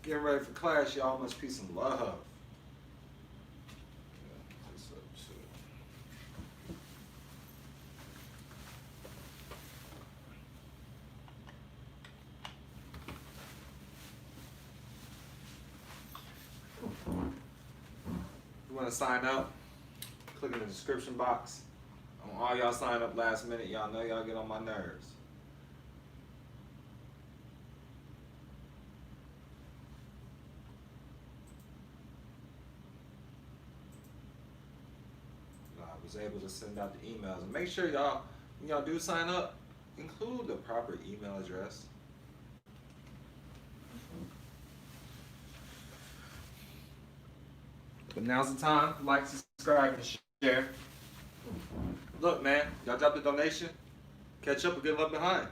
Getting ready for class, y'all. Must be some love. Yeah, what's up, too? You want to sign up? Click in the description box. All y'all sign up last minute. Y'all know y'all get on my nerves. I was able to send out the emails. And make sure y'all, when y'all do sign up, include the proper email address. But now's the time. Like, subscribe, and share. Look, man, y'all drop the donation. Catch up or get left behind.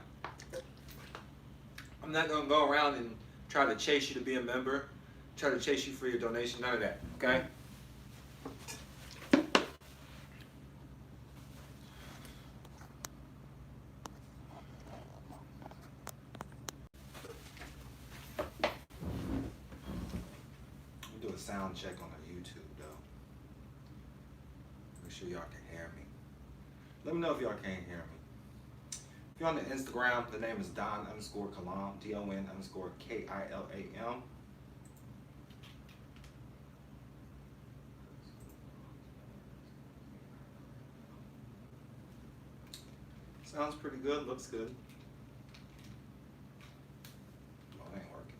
I'm not going to go around and try to chase you to be a member, try to chase you for your donation, none of that, okay? Do a sound check on the YouTube though. Make sure y'all can hear me. Let me know if y'all can't hear me. If you're on the Instagram, the name is Don_Kilam, DON_KILAM. Sounds pretty good, looks good. Oh, it ain't working.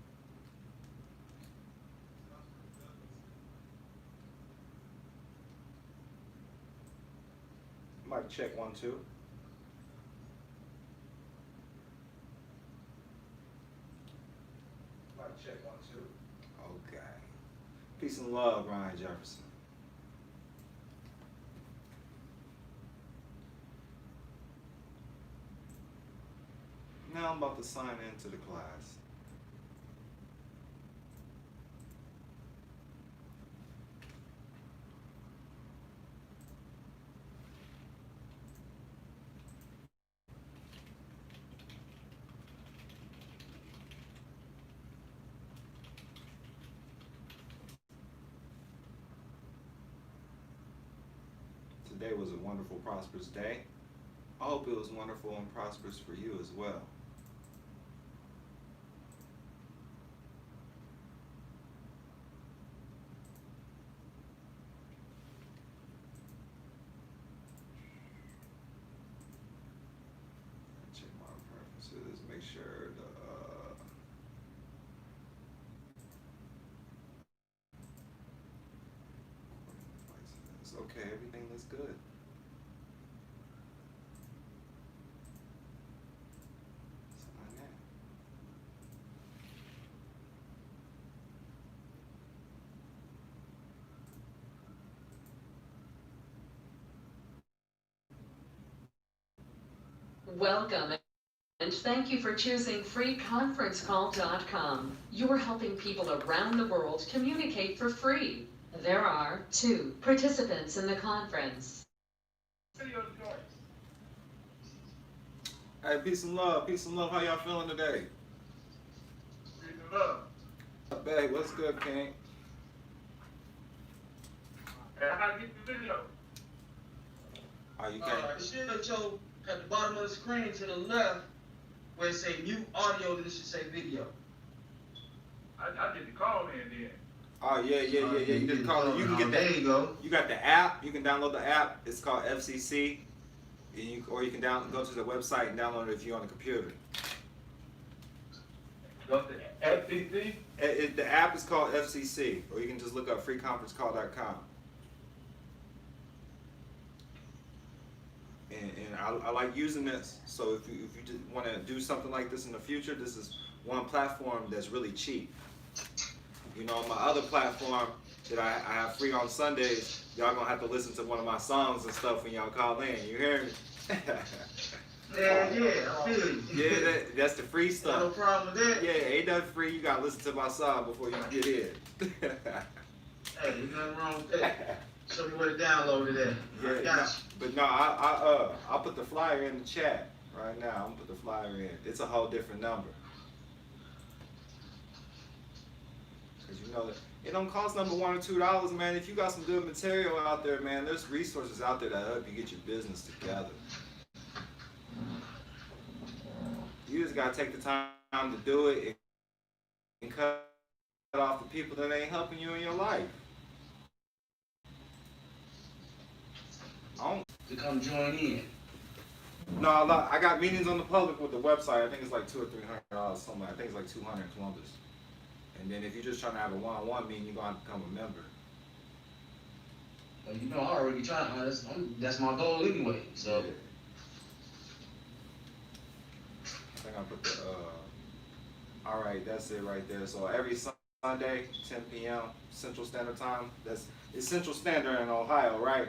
Might check 1, 2. Might check 1, 2. Okay. Peace and love, Ryan Jefferson. Now I'm about to sign into the class. Today was a wonderful, prosperous day. I hope it was wonderful and prosperous for you as well. Check my preferences, make sure the okay, everything looks good. Sign that. Welcome and thank you for choosing freeconferencecall.com. You're helping people around the world communicate for free. There are 2 participants in the conference. Hey, peace and love, peace and love. How y'all feeling today? Peace and love. Babe, what's good, King? Hey, how to get the video? Oh, you can't. It should show at the bottom of the screen to the left where it say mute audio, then it should say video. I did the call in then. Oh, yeah. You did call it. You can get that. There you go. You got the app. You can download the app. It's called FCC. Or you can go to the website and download it if you're on the computer. Go to FCC. The app is called FCC, or you can just look up freeconferencecall.com. And I like using this. So if you just want to do something like this in the future, this is one platform that's really cheap. You know, on my other platform that I have free on Sundays, y'all gonna have to listen to one of my songs and stuff when y'all call in. You hear me? Yeah, I feel you. Yeah, that's the free stuff. No problem with that. Yeah, ain't nothing free. You gotta listen to my song before you get in. Hey, there's nothing wrong with that. Show me where to download it at. Yeah, I got you. but no, I'll put the flyer in the chat right now. I'm gonna put the flyer in. It's a whole different number. Cause you know that it don't cost number $1 or $2, man. If you got some good material out there, man, there's resources out there that help you get your business together. You just gotta take the time to do it and cut off the people that ain't helping you in your life. To come join in. No, I got meetings on the public with the website. I think it's like $200 or $300 something. I think it's like 200 in Columbus. And then if you're just trying to have a one-on-one meeting, you're gonna have to become a member. Well, you know, I already tried. That's my goal anyway. So. Yeah. I think I put the. All right, that's it right there. So every Sunday, 10 p.m. Central Standard Time. It's Central Standard in Ohio, right?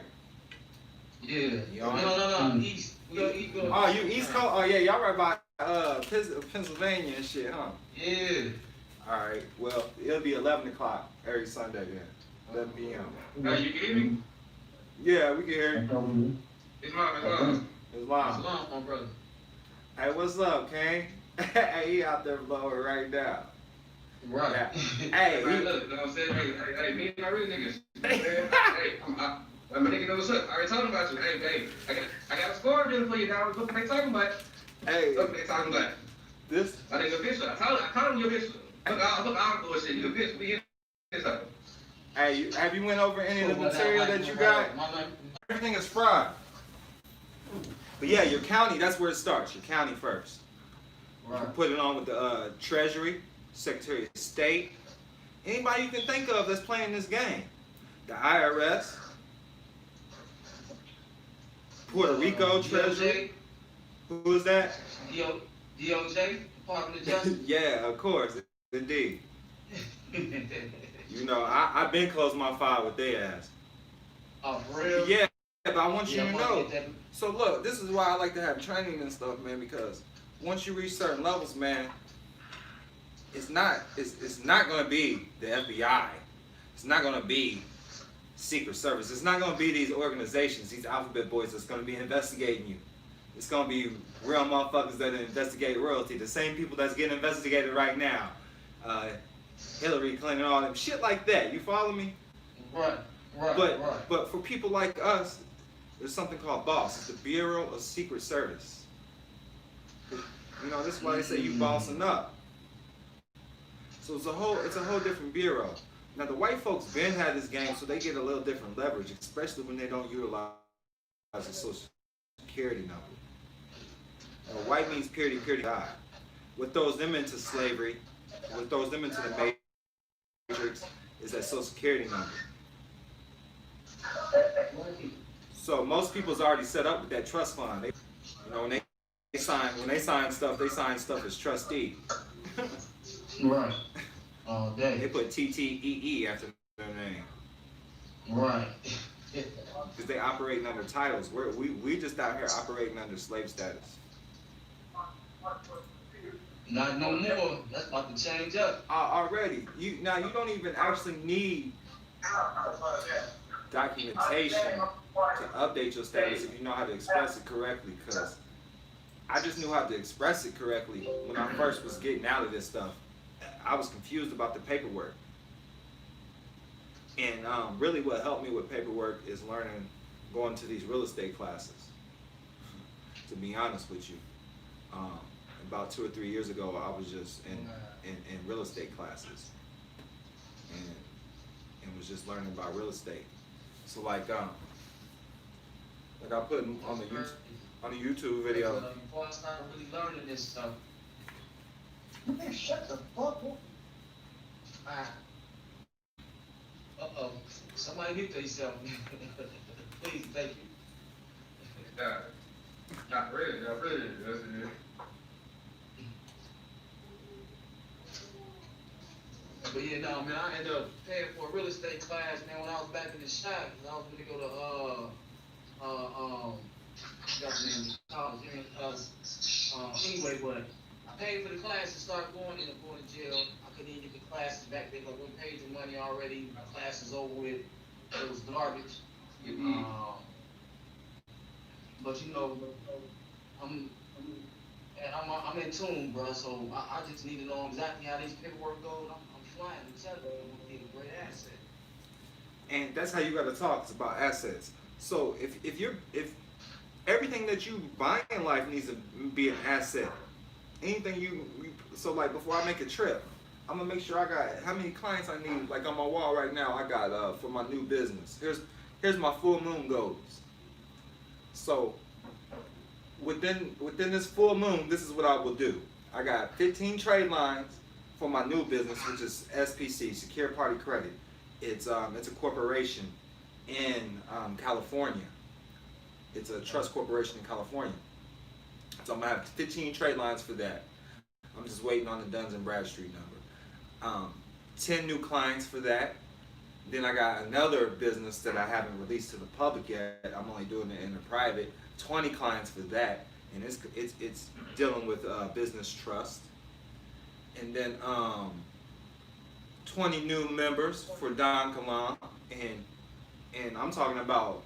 Yeah. No. East. We go. Oh, you East Coast? Oh yeah, y'all right by Pennsylvania and shit, huh? Yeah. All right. Well, it'll be 11 o'clock every Sunday then. 11 p.m. Hey, you can hear me? Yeah, we can hear you. It's live. It's live. Salam, my brother. Hey, what's up, Kane? Hey, he out there blowing right now. Right. Yeah. Hey, Hey, look, you know what I'm saying? Hey, me and my real niggas. Hey, I'm a nigga know what's up. I already talking about you. Hey, I got a score deal for you now. Look what they talking about. hey, Look what they talking about. this. I think a bitch. I called him your bitch. Look, all bullshit. You a bitch. We hit this up. Hey, have you went over any of the material that you got? Everything is fried. But yeah, your county, that's where it starts. Your county first. You Right. put it on with the Treasury, Secretary of State, anybody you can think of that's playing this game. The IRS, Puerto Rico Treasury. Who is that? DOJ, Department of Justice. Yeah, of course, indeed. You know, I've been closing my file with their ass. Oh, for real? Yeah, but I want you Yeah, to I'm know. gonna get that. So look, this is why I like to have training and stuff, man, because once you reach certain levels, man, it's not gonna be the FBI. It's not gonna be Secret Service. It's not gonna be these organizations, these alphabet boys that's gonna be investigating you. It's gonna be real motherfuckers that investigate royalty. The same people that's getting investigated right now. Hillary Clinton, all them shit like that. You follow me? Right. But for people like us, there's something called BOSS. It's the Bureau of Secret Service. You know, this is why they say you bossing up. So it's a whole different bureau. Now the white folks been had this game, so they get a little different leverage, especially when they don't utilize the Social Security number. White means purity, die. What throws them into slavery, what throws them into the matrix, is that Social Security number. So most people's already set up with that trust fund. They, you know, when they sign stuff, they sign stuff as trustee. Right. All day. They put TTEE after their name. Right. Because they operating under titles. We just out here operating under slave status. Not no more. That's about to change up. Already. You don't even actually need documentation to update your status if you know how to express it correctly, because I just knew how to express it correctly when I first was getting out of this stuff. I was confused about the paperwork. And really what helped me with paperwork is going to these real estate classes, to be honest with you. About 2 or 3 years ago, I was just in real estate classes and was just learning about real estate. So like I put on the YouTube video. Before I started really learning this stuff. Man, shut the fuck up. Uh-oh. Somebody mute themselves. Please, thank you. Not really, that's it. But yeah, no, man, I ended up paying for a real estate class, man, when I was back in the shop. I was gonna go to, anyway, but I paid for the class to start going, and going to jail. I couldn't even get the classes back. They like, we paid the money already. My class is over with. It was garbage. But you know, I'm in tune, bro. So I just need to know exactly how these paperwork goes. I'm client and tell them it would be a great asset. And that's how you got to talk. It's about assets. So if everything that you buy in life needs to be an asset. Anything so like before I make a trip, I'm gonna make sure I got how many clients I need. Like on my wall right now, I got for my new business. Here's my full moon goals. So within this full moon, this is what I will do. I got 15 trade lines for my new business, which is SPC, Secured Party Credit. It's a corporation in California. It's a trust corporation in California. So I'm gonna have 15 trade lines for that. I'm just waiting on the Duns and Bradstreet number. 10 new clients for that. Then I got another business that I haven't released to the public yet. I'm only doing it in the private. 20 clients for that, and it's dealing with business trust. And then 20 new members for Don Kilam, and I'm talking about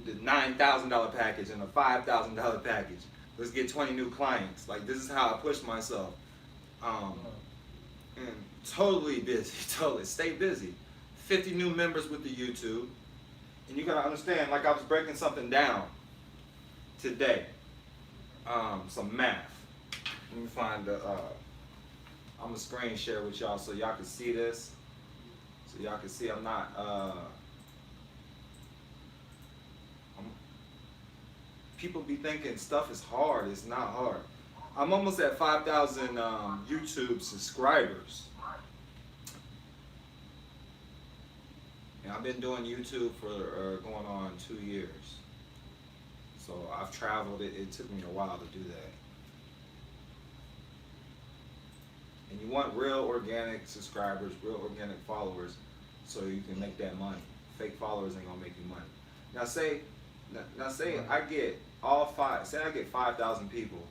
the $9,000 package and a $5,000 package. Let's get 20 new clients. Like, this is how I push myself. And totally busy, totally stay busy. 50 new members with the YouTube. And you gotta understand, like I was breaking something down today. Some math. Let me find the, I'm gonna screen share with y'all so y'all can see this. So y'all can see I'm not, people be thinking stuff is hard. It's not hard. I'm almost at 5,000 YouTube subscribers. And I've been doing YouTube for going on 2 years. So I've traveled. It took me a while to do that. And you want real organic subscribers, real organic followers, so you can make that money. Fake followers ain't gonna make you money. Now say I get say I get 5,000 people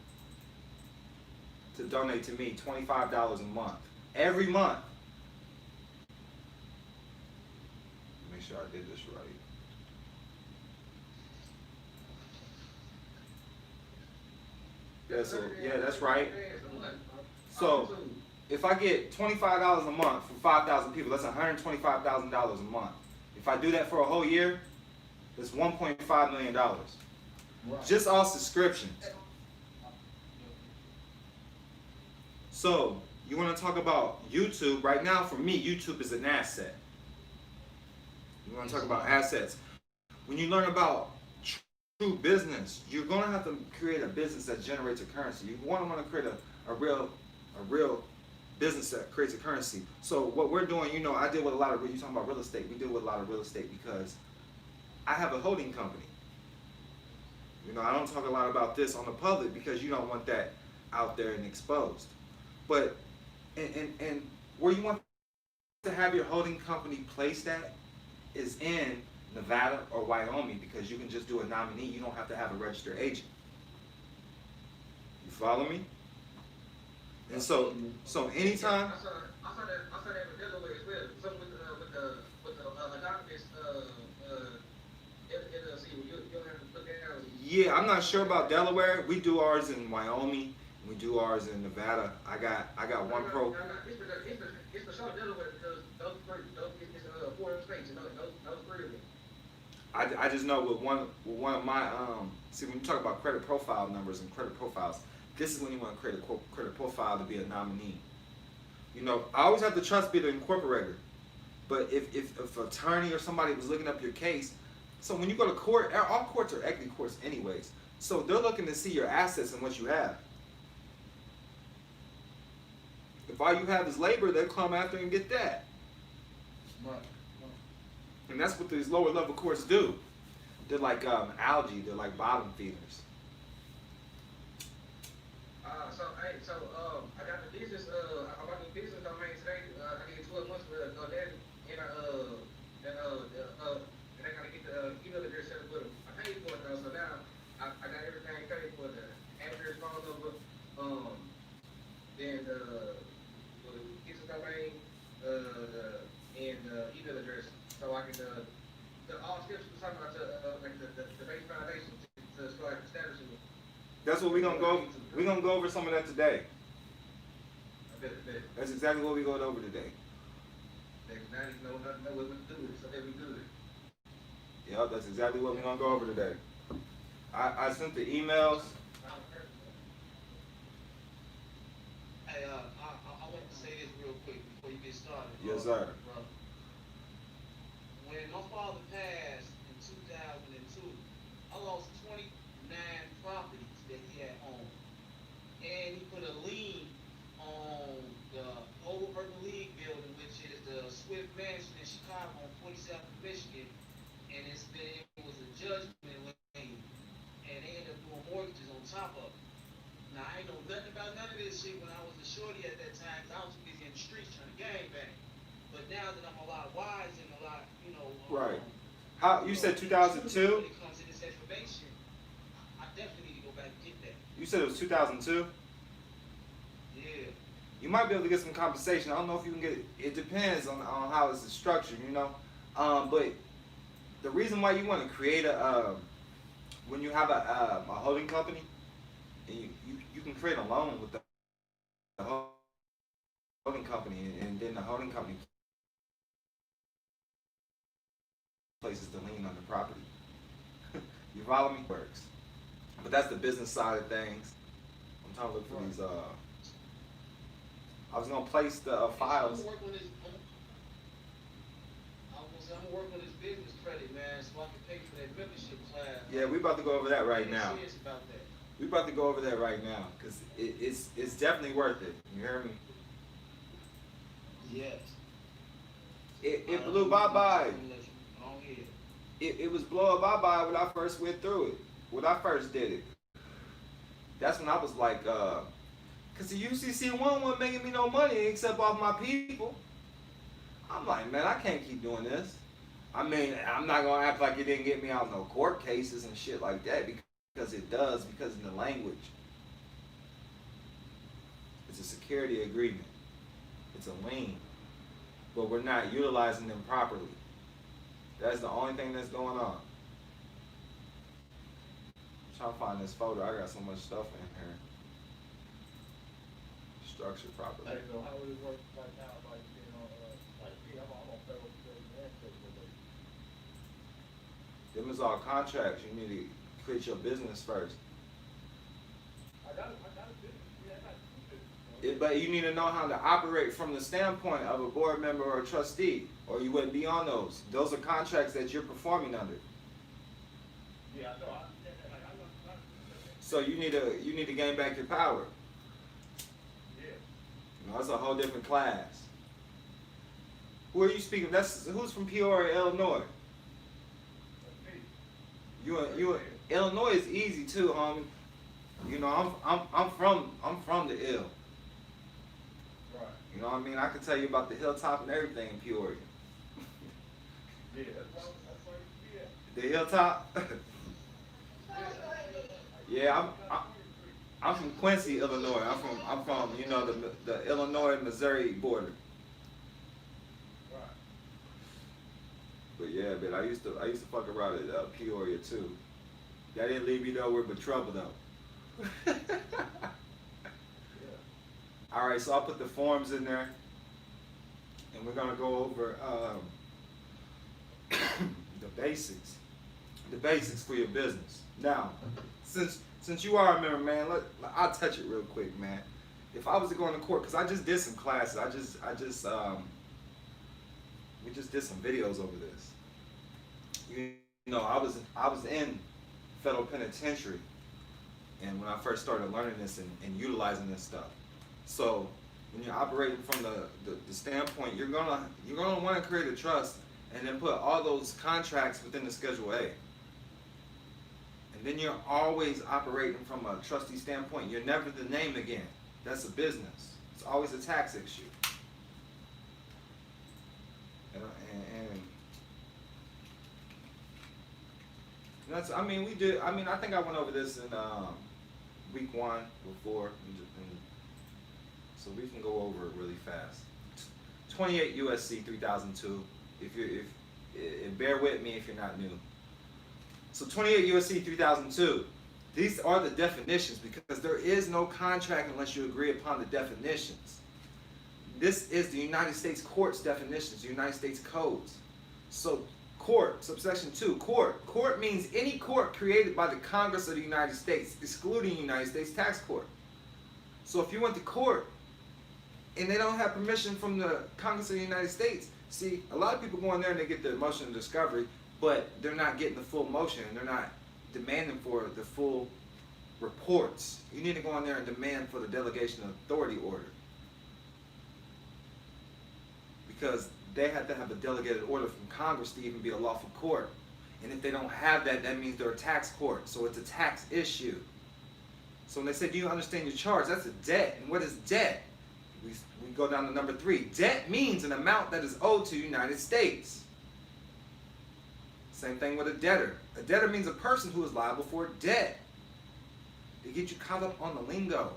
to donate to me $25 a month, every month. Make sure I did this right. Yeah, that's right. So if I get $25 a month for 5,000 people, that's $125,000 a month. If I do that for a whole year, that's $1.5 million. Just all subscriptions. So you want to talk about YouTube? Right now, for me, YouTube is an asset. You want to talk about assets. When you learn about true business, you're going to have to create a business that generates a currency. You want to create a real business that creates a currency. So what we're doing, you know, I deal with a lot of, you talking about real estate, we deal with a lot of real estate because I have a holding company. You know, I don't talk a lot about this on the public because you don't want that out there and exposed. But, and where you want to have your holding company placed at is in Nevada or Wyoming, because you can just do a nominee. You don't have to have a registered agent. You follow me? And so anytime. I saw that with Delaware as well. Something with the documents, LLC. You'll have to put that out. Yeah, I'm not sure about Delaware. We do ours in Wyoming. We do ours in Nevada. I got one pro. It's for sure Delaware because those it's 4 states. Those 3 of them. I just know with one of my see, when you talk about credit profile numbers and credit profiles, this is when you want to create a credit profile to be a nominee. You know, I always have to trust be the incorporator. But if an attorney or somebody was looking up your case, so when you go to court, all courts are equity courts anyways. So they're looking to see your assets and what you have. If all you have is labor, they'll come after and get that. Right. And that's what these lower level courts do. They're like algae, they're like bottom feeders. I got the business. I bought the business domain today. I get 12 months for that, and I gotta get the email address set up with them. I paid for it though, so now I got everything paid for the address, phone number, then the business domain, and email address, so I can all steps we're talking about like the base foundation to start establishing. That's what we're gonna go. We're gonna go over some of that today. Bet. That's exactly what we going over today. Now you know what we do it, so that we good. Yep, that's exactly what we're gonna go over today. I sent the emails. Hey, I want to say this real quick before you get started. Yes, sir. Bro. When my father passed in 2002, I lost 29 properties that he had owned. And he put a lien on the old Urban League building, which is the Swift Mansion in Chicago on 47th Michigan. And it was a judgment lien. And they ended up doing mortgages on top of it. Now, I ain't know nothing about none of this shit when I was a shorty at that time, because I was busy in the streets trying to gangbang. But now that I'm a lot wise and a lot, you know. Right. How you said 2002? When it comes to this information, I definitely need to go back and get that. You said it was 2002? Yeah. You might be able to get some compensation. I don't know if you can get it. It depends on how it's structured, you know. But the reason why you want to create when you have a holding company, and you can create a loan with the holding company, and then the holding company places the lien on the property. You follow me? Works. But that's the business side of things. I'm trying to look for these. I was gonna place the files. I'm gonna work on this business credit, man, so I can pay for that membership class. Yeah, we about to go over that right I'm now. serious about that. We about to go over that right now, cause it's definitely worth it. You hear me? Yes. It blew bye. Oh, yeah. It was blowing bye when I first went through it. When I first did it. That's when I was like, cause the UCC wasn't making me no money except off my people. I'm like, man, I can't keep doing this. I mean, I'm not gonna act like it didn't get me out no court cases and shit like that, because it does, because of the language. It's a security agreement. It's a lien. But we're not utilizing them properly. That's the only thing that's going on. I'm trying to find this photo. I got so much stuff in here. Structured properly. Hey, so how would it work right now, like, you know, like me, I'm on federal and Them is all contracts. You need to create your business first. I got a business. Yeah, I got two business. But you need to know how to operate from the standpoint of a board member or a trustee, or you wouldn't be on those. Those are contracts that you're performing under. Yeah, I know. So you need to gain back your power. Yeah. You know, that's a whole different class. Who are you speaking? Who's from Peoria, Illinois? You Illinois is easy too, homie. You know, I'm from the Ill. Right. You know what I mean? I can tell you about the hilltop and everything in Peoria. Yeah, that's why you see it. The hilltop. Yeah, I'm from Quincy, Illinois. I'm from you know the Illinois Missouri border. Right. But yeah, I used to fuck around at Peoria too. That didn't leave me nowhere but trouble though. Yeah. All right, so I'll put the forms in there, and we're gonna go over the basics for your business. Now, since you are a member, man, I'll touch it real quick, man. If I was to go into court, cause I just did some classes, we just did some videos over this. You know, I was in federal penitentiary, and when I first started learning this and utilizing this stuff. So when you're operating from the standpoint, you're gonna want to create a trust and then put all those contracts within the Schedule A. And then you're always operating from a trustee standpoint. You're never the name again. That's a business. It's always a tax issue. And that's, I mean, I think I went over this in week 1 before, so we can go over it really fast. 28 USC 3002. Bear with me if you're not new. So 28 USC 3002. These are the definitions, because there is no contract unless you agree upon the definitions. This is the United States courts definitions, the United States codes. So court, subsection 2, court. Court means any court created by the Congress of the United States, excluding United States tax court. So if you went to court and they don't have permission from the Congress of the United States, see, a lot of people go in there and they get the motion of discovery, but they're not getting the full motion and they're not demanding for the full reports. You need to go in there and demand for the delegation of authority order, because they have to have a delegated order from Congress to even be a lawful court. And if they don't have that, that means they're a tax court. So it's a tax issue. So when they say, do you understand your charge? That's a debt. And what is debt? We go down to number 3. Debt means an amount that is owed to the United States. Same thing with a debtor. A debtor means a person who is liable for a debt. They get you caught up on the lingo.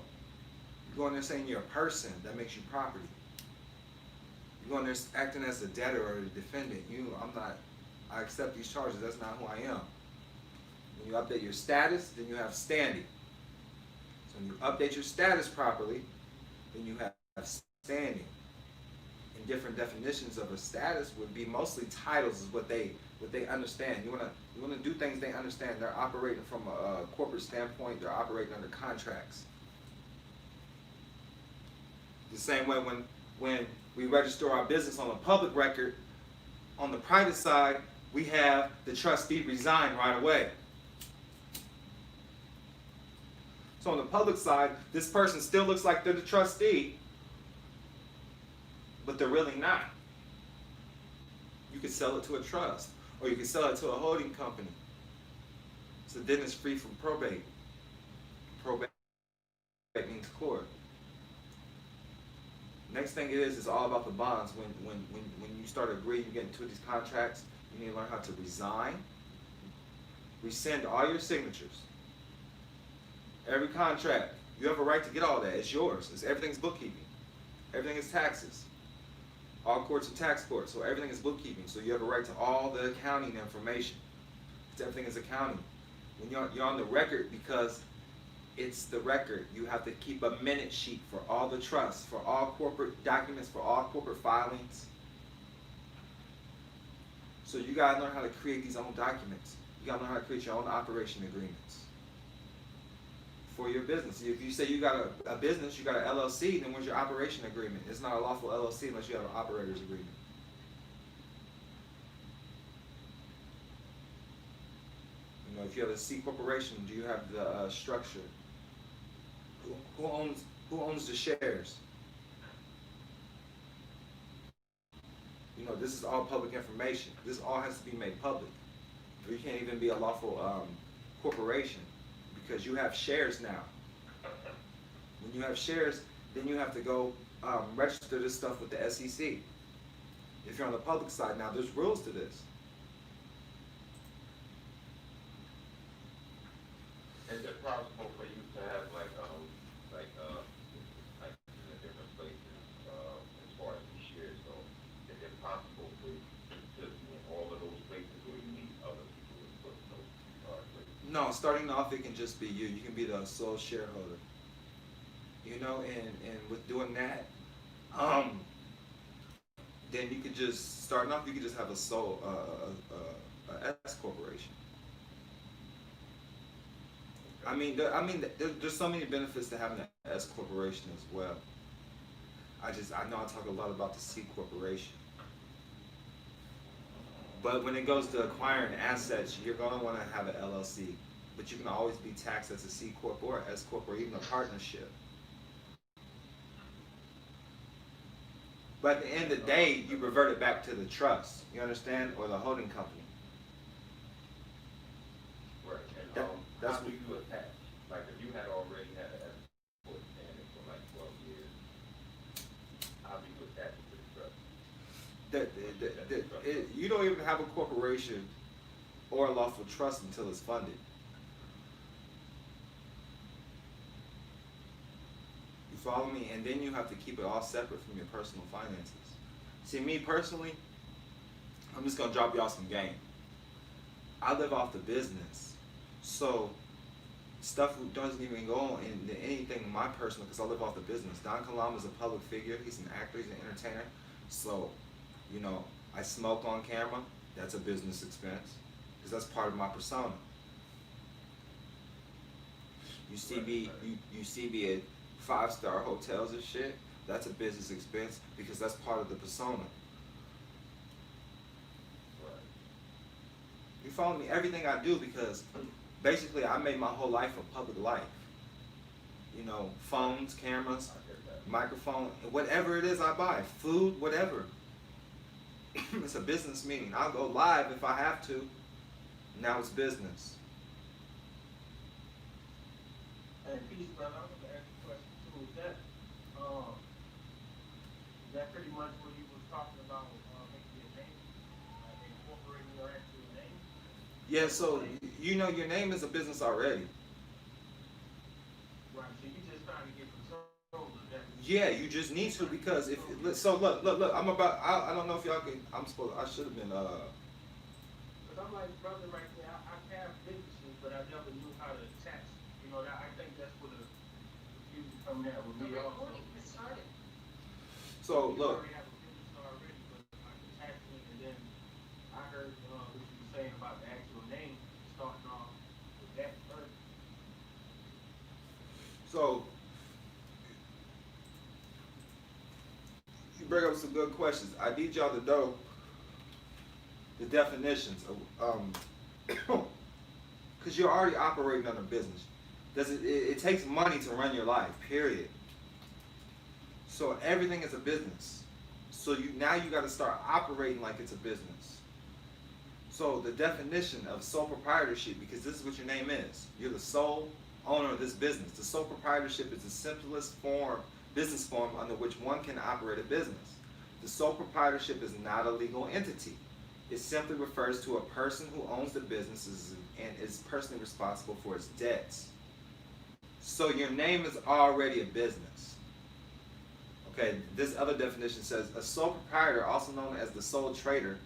You go in there saying you're a person, that makes you property. You go in there acting as a debtor or a defendant. I accept these charges, that's not who I am. When you update your status, then you have standing. So when you update your status properly, then you have standing. And different definitions of a status would be mostly titles is what they understand. You wanna do things they understand. They're operating from a corporate standpoint, they're operating under contracts. The same way when we register our business on a public record, on the private side, we have the trustee resign right away. So on the public side, this person still looks like they're the trustee, but they're really not. You could sell it to a trust, or you could sell it to a holding company. So then it's free from probate. Probate means court. Next thing is all about the bonds. When you start agreeing, you get into these contracts, you need to learn how to resign, rescind all your signatures. Every contract, you have a right to get all that. It's yours. Everything's bookkeeping. Everything is taxes. All courts are tax courts, so everything is bookkeeping. So you have a right to all the accounting information. Everything is accounting. When you're on the record, because it's the record. You have to keep a minute sheet for all the trusts, for all corporate documents, for all corporate filings. So you gotta learn how to create these own documents. You gotta learn how to create your own operation agreements for your business. If you say you got a business, you got an LLC, then where's your operation agreement? It's not a lawful LLC unless you have an operator's agreement. You know, if you have a C corporation, do you have the structure? Who owns the shares? You know, this is all public information. This all has to be made public. You can't even be a lawful corporation because you have shares now. When you have shares, then you have to go register this stuff with the SEC. If you're on the public side now, there's rules to this. Is it possible for you to have like in the different places as far as the shares go? Is it possible for you to be in all of those places, or you need other people to put in those places? No, starting off it can just be you. You can be the sole shareholder. You know, and with doing that, then you could just starting off. You could just have a sole a S corporation. I mean, there's so many benefits to having an S corporation as well. I know I talk a lot about the C corporation. But when it goes to acquiring assets, you're going to want to have an LLC. But you can always be taxed as a C corp or S corp or even a partnership. But at the end of the day, you revert it back to the trust. You understand? Or the holding company. Right. And how do you attach? Like if you had already had an S corp standing for like 12 years, how do you attach it to the trust? You don't even have a corporation or a lawful trust until it's funded. You follow me? And then you have to keep it all separate from your personal finances. See, me personally, I'm just gonna drop y'all some game. I live off the business. So stuff doesn't even go on into anything in my personal, because I live off the business. Don Kilam is a public figure. He's an actor. He's an entertainer. So, you know, I smoke on camera. That's a business expense, because that's part of my persona. You see me, you see me at 5-star hotels and shit. That's a business expense, because that's part of the persona. You follow me? Everything I do, because basically I made my whole life a public life. You know, phones, cameras, microphone, whatever it is I buy, food, whatever. It's a business meeting. I'll go live if I have to. Now it's business. And peace, brother. I'm gonna ask you a question too. Is that pretty much what you was talking about, making your name, like incorporating your actual name? Yeah, so you know your name is a business already. Right. So you just trying to get control of that. Yeah, you just need to, because if so, look. I'm about. I don't know if y'all can. I should have been. Because I'm like, brother, right there. I have businesses, but I never knew how to attach. You know, that I think that's where the confusion come there with The me also. recording has started. So You look. already have a business already, but like attaching it, and then I heard what you were saying about the actual name, starting off with that first. So you bring up some good questions. I need y'all to know the definitions of because you're already operating on a business. It takes money to run your life, period. So everything is a business. So now you got to start operating like it's a business. So the definition of sole proprietorship, because this is what your name is. You're the sole owner of this business. The sole proprietorship is the simplest business form under which one can operate a business. The sole proprietorship is not a legal entity. It simply refers to a person who owns the business and is personally responsible for its debts. So your name is already a business. Okay, this other definition says a sole proprietor, also known as the sole trader,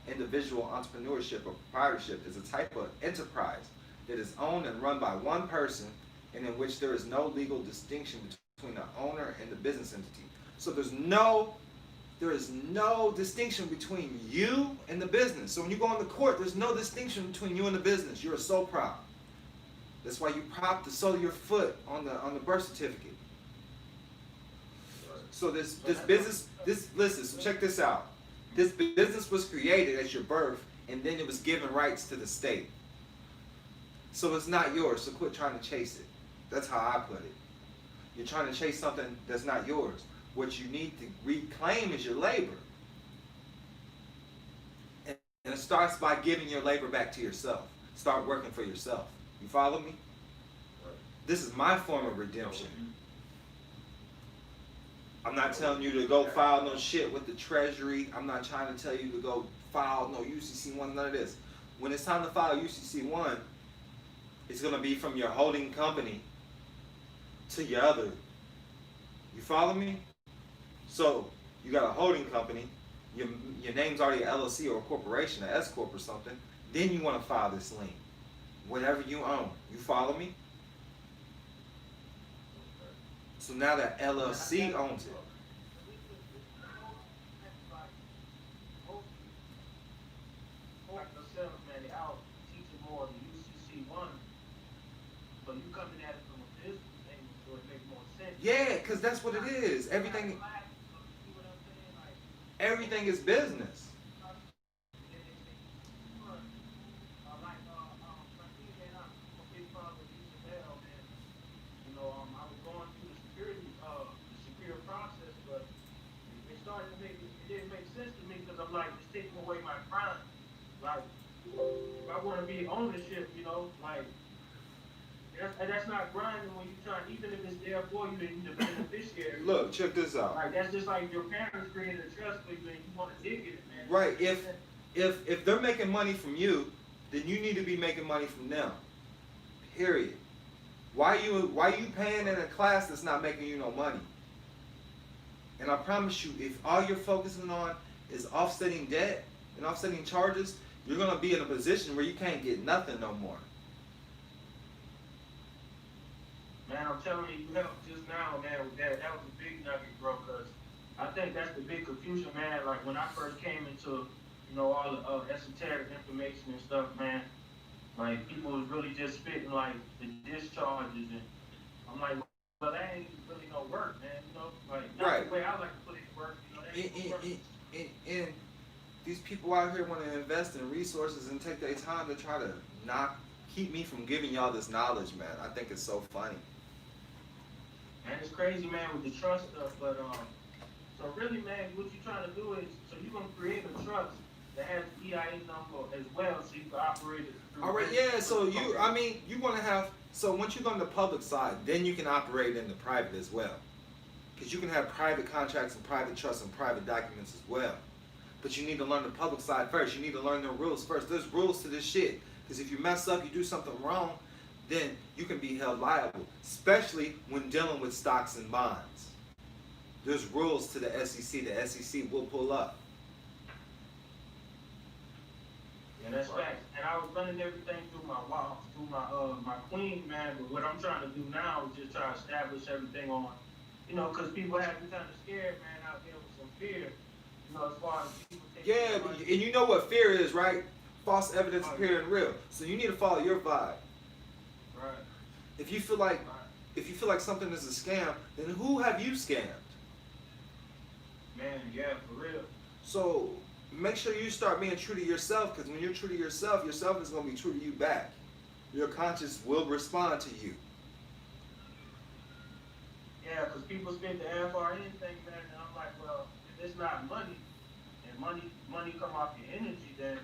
individual entrepreneurship or proprietorship, is a type of enterprise that is owned and run by one person and in which there is no legal distinction between the owner and the business entity. So there is no distinction between you and the business. So when you go into court, there's no distinction between you and the business. You're a sole prop. That's why you prop the sole of your foot on the birth certificate. So this business, listen, so check this out. This business was created at your birth, and then it was given rights to the state. So it's not yours, so quit trying to chase it. That's how I put it. You're trying to chase something that's not yours. What you need to reclaim is your labor. And it starts by giving your labor back to yourself. Start working for yourself. You follow me? This is my form of redemption. I'm not telling you to go file no shit with the Treasury. I'm not trying to tell you to go file no UCC1, none of this. When it's time to file UCC1, it's going to be from your holding company to your other. You follow me? So you got a holding company, your name's already an LLC or a corporation, an S Corp or something, then you want to file this lien. Whatever you own. You follow me? So now that LLC owns it. Like yourself, man, out teaching more the UCC1, but you coming at it from a business angle, so it makes more sense. Yeah, because that's what it is. Everything is business. Like, it's taking away my crime. Like, if I want to be ownership, you know, like, that's not grinding when you try, even if it's there for you and you're the beneficiary. Look, check this out. Like, that's just like your parents created a trust for you and you want to dig in it, man. Right, if they're making money from you, then you need to be making money from them. Period. Why you paying in a class that's not making you no money? And I promise you, if all you're focusing on is offsetting debt and offsetting charges, you're going to be in a position where you can't get nothing no more. Man, I'm telling you, you helped just now, man, with that. That was a big nugget, bro, because I think that's the big confusion, man. Like, when I first came into, all the esoteric information and stuff, man, like, people was really just spitting, like, the discharges, and I'm like, well, that ain't really no work, man, like, not Right. the way I like to put it to work, that ain't no work. And these people out here want to invest in resources and take their time to try to keep me from giving y'all this knowledge, man. I think it's so funny. Man, it's crazy, man, with the trust stuff, but, so really, man, what you're trying to do is, so you're going to create a trust that has the EIN number as well, so you can operate it through. All right, yeah, so you want to have, so once you go on the public side, then you can operate in the private as well. Because you can have private contracts and private trusts and private documents as well. But you need to learn the public side first. You need to learn the rules first. There's rules to this shit. Because if you mess up, you do something wrong, then you can be held liable, especially when dealing with stocks and bonds. There's rules to the SEC. The SEC will pull up. Yeah, that's facts. And I was running everything through my queen, man. But what I'm trying to do now is just try to establish everything on, because people have been kind of scared, man, out there with some fear, as far as people taking. Yeah, and you know what fear is, right? False evidence appearing real. So you need to follow your vibe. Right. If you feel like something is a scam, then who have you scammed? Man, yeah, for real. So make sure you start being true to yourself, because when you're true to yourself is going to be true to you back. Your conscience will respond to you. Yeah, because people spend the FRN thing, man, and I'm like, well, if it's not money, and money come off your energy, then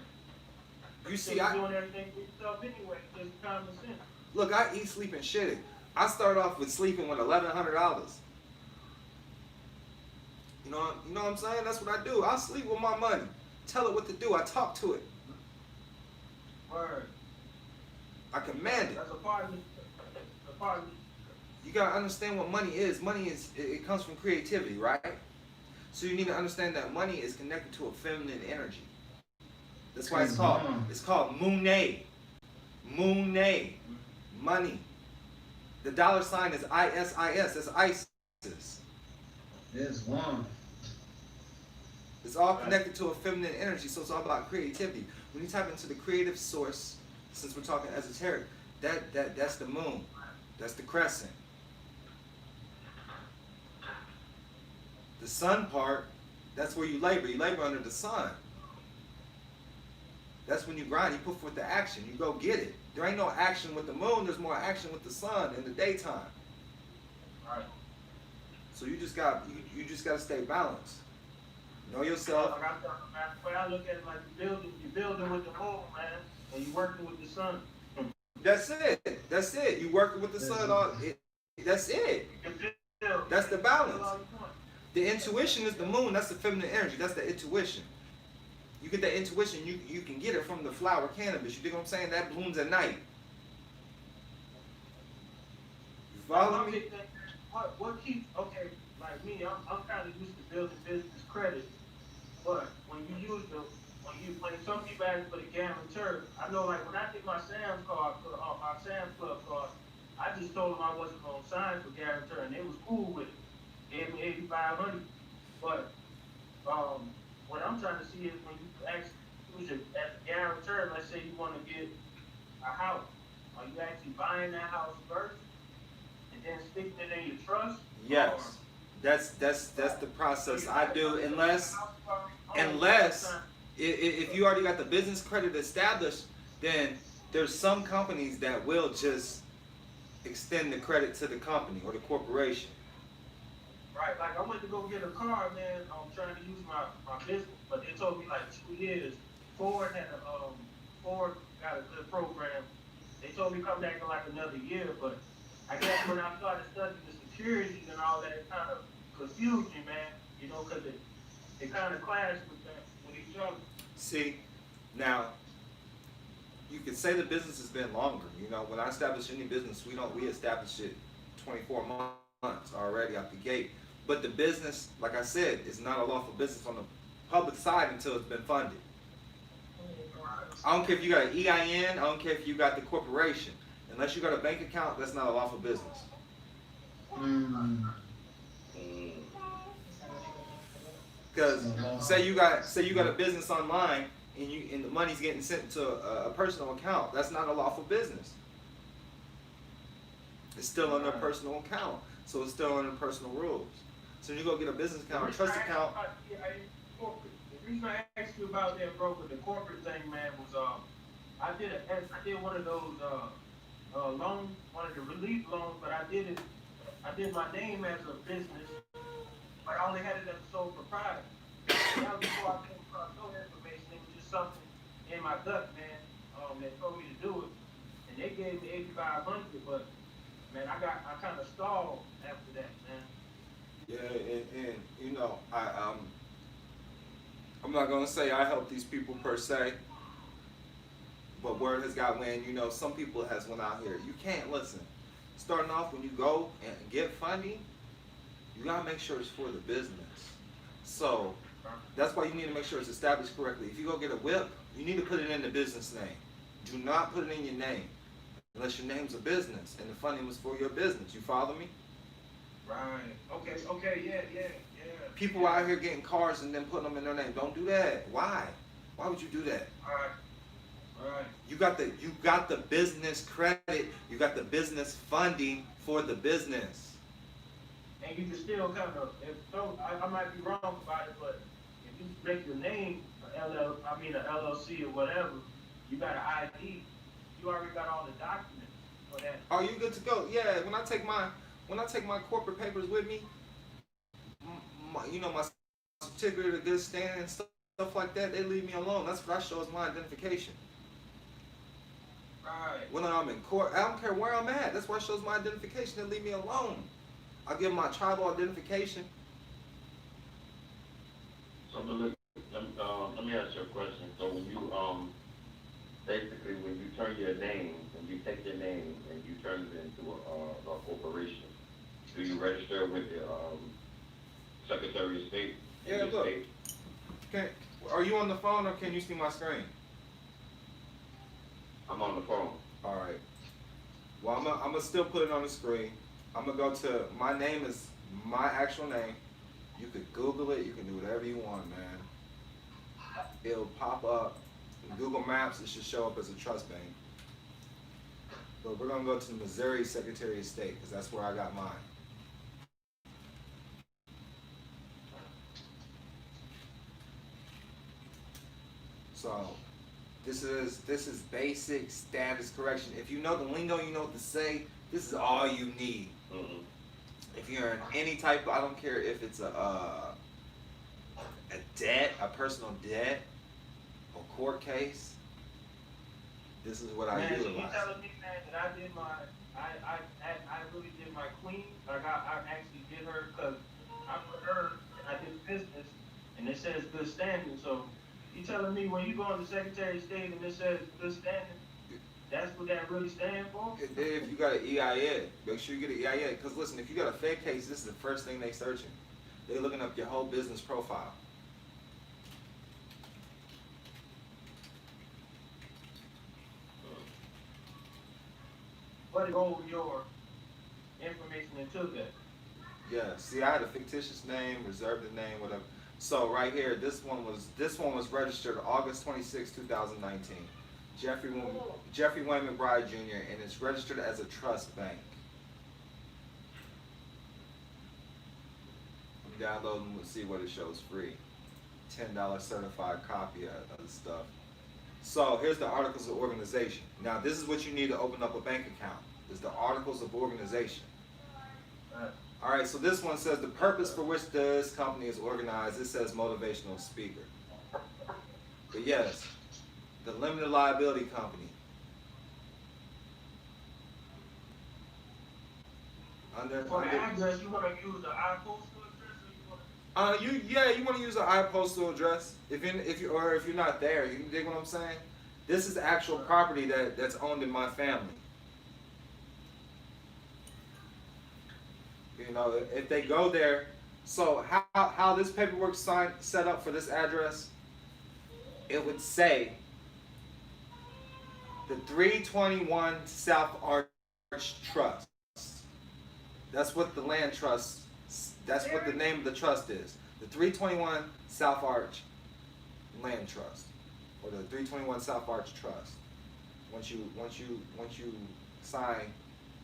You see, you're doing everything for yourself anyway. It's common sense. Look, I eat, sleep, and shit. I started off with sleeping with $1,100. You know what I'm saying? That's what I do. I sleep with my money. Tell it what to do. I talk to it. Word. I command it. That's a part of it. You gotta understand what money is. Money it comes from creativity, right? So you need to understand that money is connected to a feminine energy. That's why it's called Moonay. Moonay. Money. The dollar sign is ISIS. That's ISIS. It's one. It's all connected to a feminine energy, so it's all about creativity. When you tap into the creative source, since we're talking esoteric, that's the moon. That's the crescent. The sun part, that's where you labor. You labor under the sun. That's when you grind. You put forth the action. You go get it. There ain't no action with the moon. There's more action with the sun in the daytime. Right. So you just got to stay balanced. Know yourself. Like the way I look at it, like you're building with the moon, man, and you're working with the sun. That's it. That's it. You working with the sun all. That's it. That's the balance. The intuition is the moon. That's the feminine energy. That's the intuition. You get that intuition. You can get it from the flower cannabis. You dig what I'm saying? That blooms at night. You follow me? What keeps, okay, like me, I'm kind of used to building business credit, but when some people ask for the guarantor, I know, like, when I did my Sam's Club card, I just told them I wasn't going to sign for guarantor, and they was cool with it. Gave me $8,500, but what I'm trying to see is when you ask who's as a guarantor, let's say you want to get a house, are you actually buying that house first? And then sticking it in your trust? Yes, that's the process I do. Unless if you already got the business credit established, then there's some companies that will just extend the credit to the company or the corporation. Right, like I went to go get a car, man. I'm trying to use my business, but they told me like 2 years. Ford got a good program. They told me come back in like another year, but I guess when I started studying the securities and all that, it kind of confused me, man. Because it kind of clashed with each other. See, now you could say the business has been longer. When I establish any business, we establish it 24 months already out the gate. But the business, like I said, is not a lawful business on the public side until it's been funded. I don't care if you got an EIN. I don't care if you got the corporation. Unless you got a bank account, that's not a lawful business. Mm. Because say you got a business online and the money's getting sent to a personal account. That's not a lawful business. It's still under a personal account, so it's still under personal rules. So when you go get a business account, a trust account. The reason I asked you about that, bro, with the corporate thing, man, was I did one of those loans, one of the relief loans, but I did my name as a business, but I only had it as a sole proprietor. That was before I came across no information. It was just something in my gut, man, that told me to do it, and they gave me 8,500, but man, I kind of stalled after that, man. Yeah, and you know, I'm not gonna say I help these people per se, but word has got wind. You know, some people has went out here. You can't listen. Starting off, when you go and get funding, you gotta make sure it's for the business. So that's why you need to make sure it's established correctly. If you go get a whip, you need to put it in the business name. Do not put it in your name unless your name's a business and the funding was for your business. You follow me? Right. Okay, yeah. People out here getting cars and then putting them in their name. Don't do that. Why? Why would you do that? Right. You got the business credit. You got the business funding for the business. And you can still kind of, I might be wrong about it, but if you make your name an LLC or whatever, you got an ID. You already got all the documents for that. Are you good to go? Yeah. When I take my corporate papers with me, my certificate of good standing and stuff like that, they leave me alone. That's what I show as my identification. Right. When I'm in court, I don't care where I'm at. That's why it shows my identification. They leave me alone. I give them my tribal identification. So let me ask you a question. So when you basically when you turn your name, when you take your name and you turn it into a corporation, do you register with the Secretary of State? Yeah, look. Are you on the phone or can you see my screen? I'm on the phone. All right. Well, I'm gonna still put it on the screen. I'm gonna go to, my name is my actual name. You could Google it. You can do whatever you want, man. It'll pop up. In Google Maps, it should show up as a trust bank. But we're gonna go to the Missouri Secretary of State because that's where I got mine. So this is basic status correction. If you know the lingo, you know what to say. This is all you need. Mm-hmm. If you're in any type of, I don't care if it's a debt, a personal debt, a court case. This is what I Man, utilize. so you telling me, man, that I really did my queen? Like I actually did her because I put her, I did business, and it says good standing. So you telling me when you go on the Secretary of State and it says good standing, that's what that really stands for? If you got an EIN, make sure you get an EIN. Because listen, if you got a Fed case, this is the first thing they searching. They're looking up your whole business profile. But go your information into that. Yeah, see, I had a fictitious name, reserved the name, whatever. So right here, this one was registered August 26, 2019. Jeffrey Wayne McBride Jr. and it's registered as a trust bank. Download and see what it shows free. $10 certified copy of the stuff. So here's the articles of organization. Now this is what you need to open up a bank account. Is the articles of organization. All right, so this one says the purpose for which this company is organized. It says motivational speaker. But yes, the limited liability company. For the address, you want to use the iPostal address, or you want you want to use an iPostal address if you're not there. You dig what I'm saying? This is actual property that's owned in my family. You know, if they go there, so how this paperwork set up for this address, it would say the 321 South Arch Trust. That's what the land trust. That's what the name of the trust is. The 321 South Arch Land Trust, or the 321 South Arch Trust. Once you sign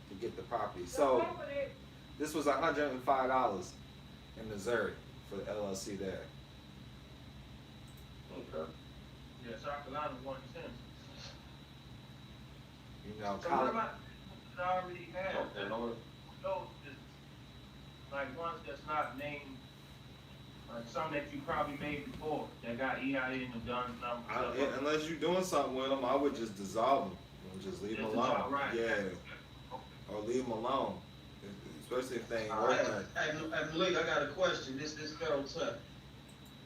to get the property. So this was $105 in Missouri for the LLC there. Okay. Yeah, South Carolina 110. You know, So what about I already have? Okay, no. Those businesses, like ones that's not named, like some that you probably made before that got EIN and done numbers. unless you're doing something with them, I would just dissolve them. Just leave them alone. Right. Yeah. Or leave them alone. Especially if they ain't All right, working. hey Malik, I got a question. This federal tough.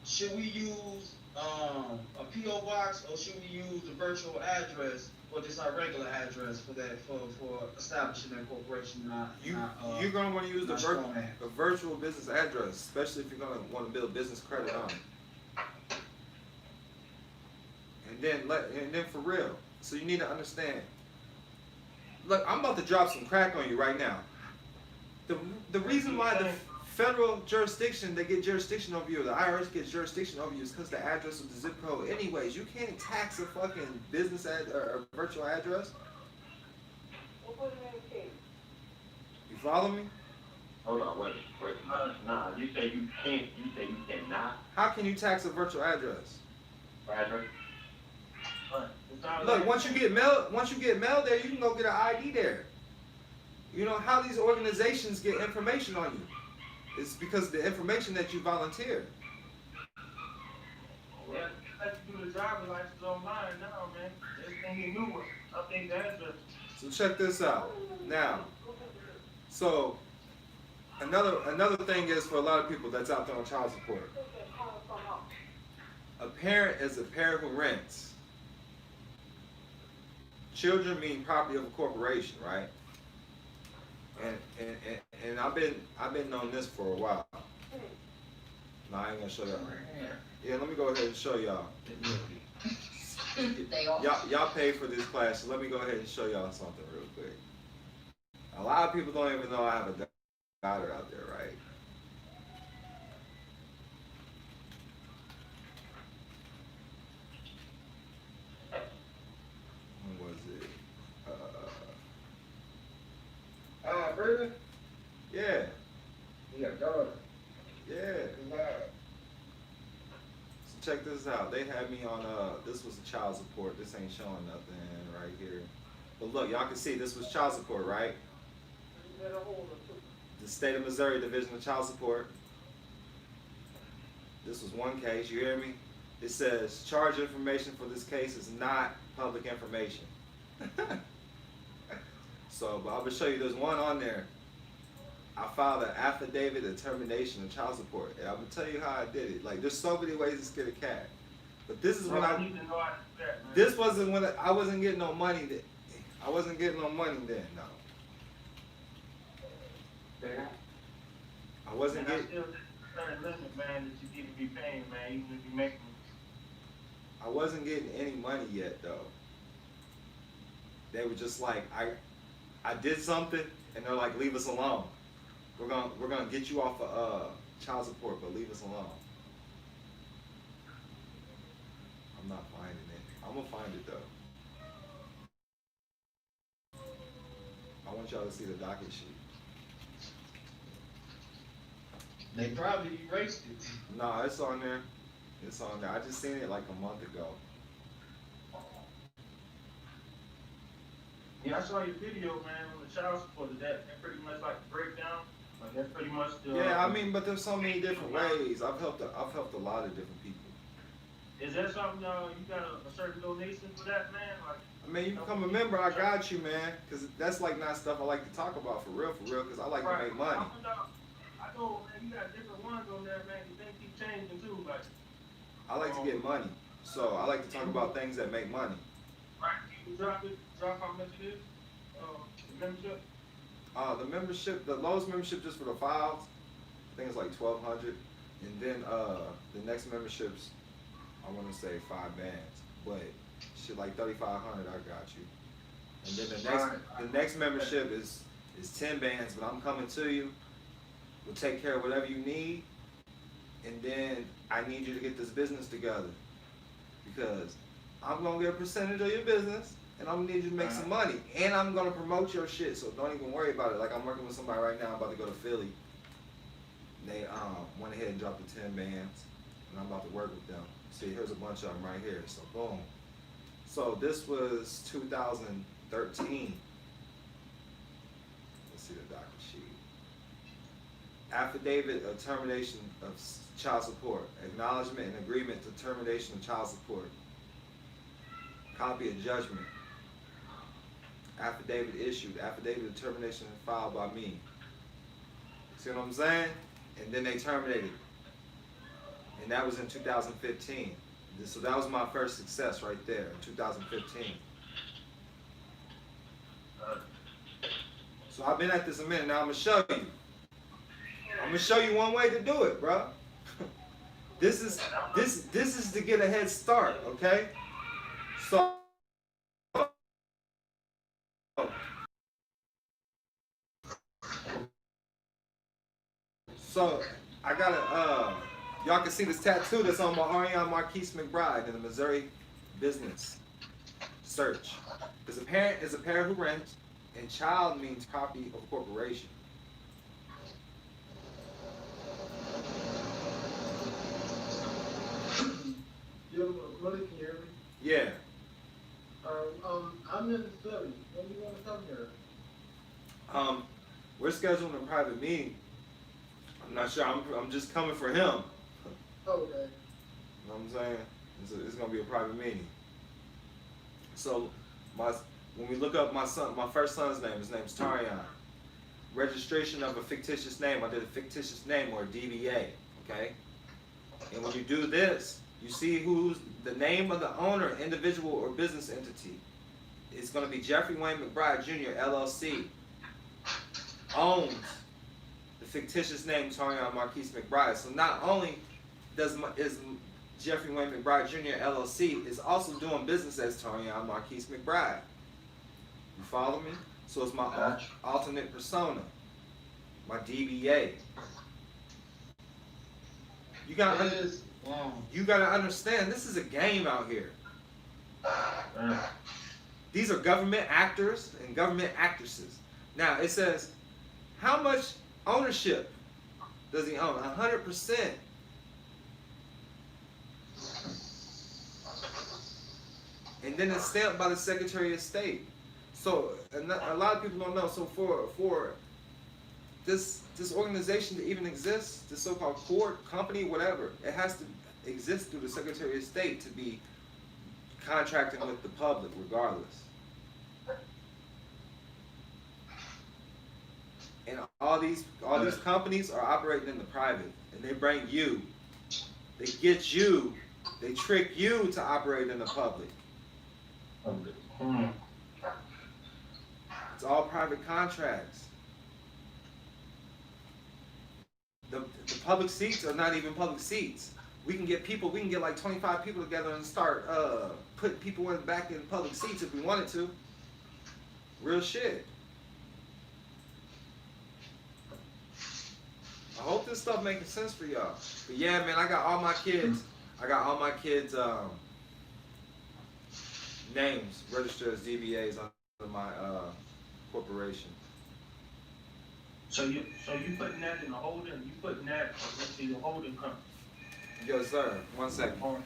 Should we use a PO box or should we use the virtual address or just our regular address for that for establishing that corporation? You're gonna want to use not a virtual business address, especially if you're gonna want to build business credit on it. And then for real. So you need to understand. Look, I'm about to drop some crack on you right now. The reason why the federal jurisdiction, they get jurisdiction over you, the IRS gets jurisdiction over you is because the address of the zip code. Anyways, you can't tax a fucking business or a virtual address. You follow me? Hold on, wait. Nah, you say you can't. You say you cannot. How can you tax a virtual address? Address. Look, once you get mail there, you can go get an ID there. You know how these organizations get information on you? It's because of the information that you volunteer. Yeah, let you do the driver's license online now, man. Everything you knew was update the address. So check this out. Now, so another thing is for a lot of people that's out there on child support. A parent is a parent who rents. Children mean property of a corporation, right? And I've been on this for a while. No, I ain't gonna show y'all. Yeah, let me go ahead and show y'all. Y'all paid for this class, so let me go ahead and show y'all something real quick. A lot of people don't even know I have a daughter out there, right? When was it? Brandon? Yeah, You got a daughter. yeah. So check this out. They had me on, this was a child support. This ain't showing nothing right here. But look, y'all can see this was child support, right? The State of Missouri Division of Child Support. This was one case, you hear me? It says, charge information for this case is not public information. So, but I'm gonna show you, there's one on there. I filed an affidavit of termination of child support. And I'm gonna tell you how I did it. Like, there's so many ways to skin a cat. But this is when I need to know how to do that, man. this wasn't when I wasn't getting no money then. I wasn't getting no money then, no. I wasn't And I getting, still certain limit, man, that you need to be paying, man, even if you making. I wasn't getting any money yet though. They were just like, I did something and they're like, leave us alone. We're gonna get you off of child support, but leave us alone. I'm not finding it. I'm gonna find it though. I want y'all to see the docket sheet. They probably erased it. No, it's on there. It's on there. I just seen it like a month ago. Yeah, I saw your video, man, on the child support. Is that pretty much like the breakdown? Like that's pretty much the. Yeah, I mean, but there's so many different ways. I've helped a lot of different people. Is that something you got a certain donation for that, man? Like. I mean, you become a member, I got you, man. Because that's like not stuff I like to talk about for real, because I like to make money. I know, man, you got different ones on there, man. You think keep changing too, like. I like to get money. So I like to talk about things that make money. Right, can you drop how much it is? The membership? The membership, the lowest membership just for the files, I think it's like $1,200. And then the next memberships, I want to say 5 bands. But shit like $3,500, I got you. And then the next membership is It's 10 bands, but I'm coming to you. We'll take care of whatever you need. And then I need you to get this business together. Because I'm going to get a percentage of your business. And I'm going to need you to make some money. And I'm going to promote your shit. So don't even worry about it. Like I'm working with somebody right now. I'm about to go to Philly. They went ahead and dropped the 10 bands. And I'm about to work with them. See, here's a bunch of them right here. So boom. So this was 2013. Let's see the docket sheet. Affidavit of termination of child support. Acknowledgement and agreement to termination of child support. Copy of judgment. Affidavit issued. Affidavit of termination filed by me. See what I'm saying? And then they terminated. And that was in 2015. So that was my first success right there in 2015. So I've been at this a minute. Now I'm gonna show you. I'm gonna show you one way to do it, bro. This is to get a head start, okay? So I gotta y'all can see this tattoo that's on my Ariane Marquise McBride in the Missouri business search. Because a parent is a parent who rents, and child means property of corporation. Yo, brother, can you hear me? Yeah. I'm in Philly. When do you want to come here? We're scheduling a private meeting. I'm not sure. I'm just coming for him. Okay. You know what I'm saying? It's gonna be a private meeting. So when we look up my first son's name, his name's Tarion. Registration of a fictitious name, I did a fictitious name or a DBA, okay? And when you do this, you see who's the name of the owner, individual or business entity. It's gonna be Jeffrey Wayne McBride Jr. LLC. Owns the fictitious name Tarion Marquise McBride. So not only is Jeffrey Wayne McBride Jr. LLC is also doing business as Tarion Marquise McBride. You follow me? So it's my alternate persona, my DBA. You gotta understand, this is a game out here. These are government actors and government actresses. Now it says, how much ownership does he own? 100%. And then it's stamped by the Secretary of State. So a lot of people don't know. So for this organization to even exist, this so-called court, company, whatever, it has to exist through the Secretary of State to be contracting with the public, regardless. And all these companies are operating in the private, and they bring you, they get you, they trick you to operate in the public. It's all private contracts. The public seats are not even public seats. We can get like 25 people together and start putting people back in public seats if we wanted to. Real shit. I hope this stuff making sense for y'all. But yeah, man, I got all my kids' names registered as DBAs under my corporation. So you putting that in the holding? You putting that into your holding company? Yes, sir. 1 second. All right.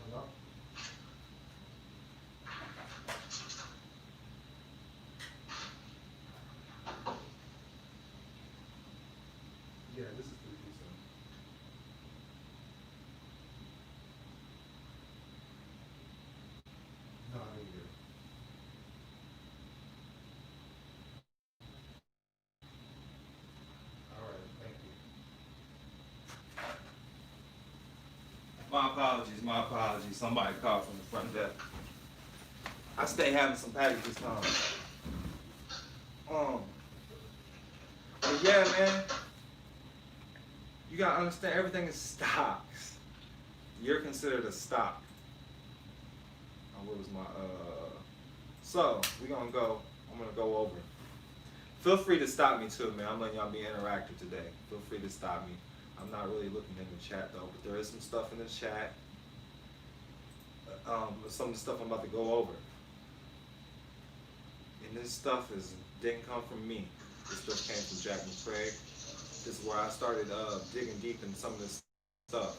Hello? Yeah, this is 3%. No, I didn't get it. All right, thank you. My apologies. Somebody called from the front desk. I stay having some packages come. But yeah, man. You gotta understand, everything is stocks. You're considered a stock. what was my so I'm gonna go over. Feel free to stop me too, man. I'm letting y'all be interactive today. Feel free to stop me. I'm not really looking in the chat though, but there is some stuff in the chat. Some of the stuff I'm about to go over. And this stuff didn't come from me. This stuff came from Jack McCraig. This is where I started digging deep in some of this stuff.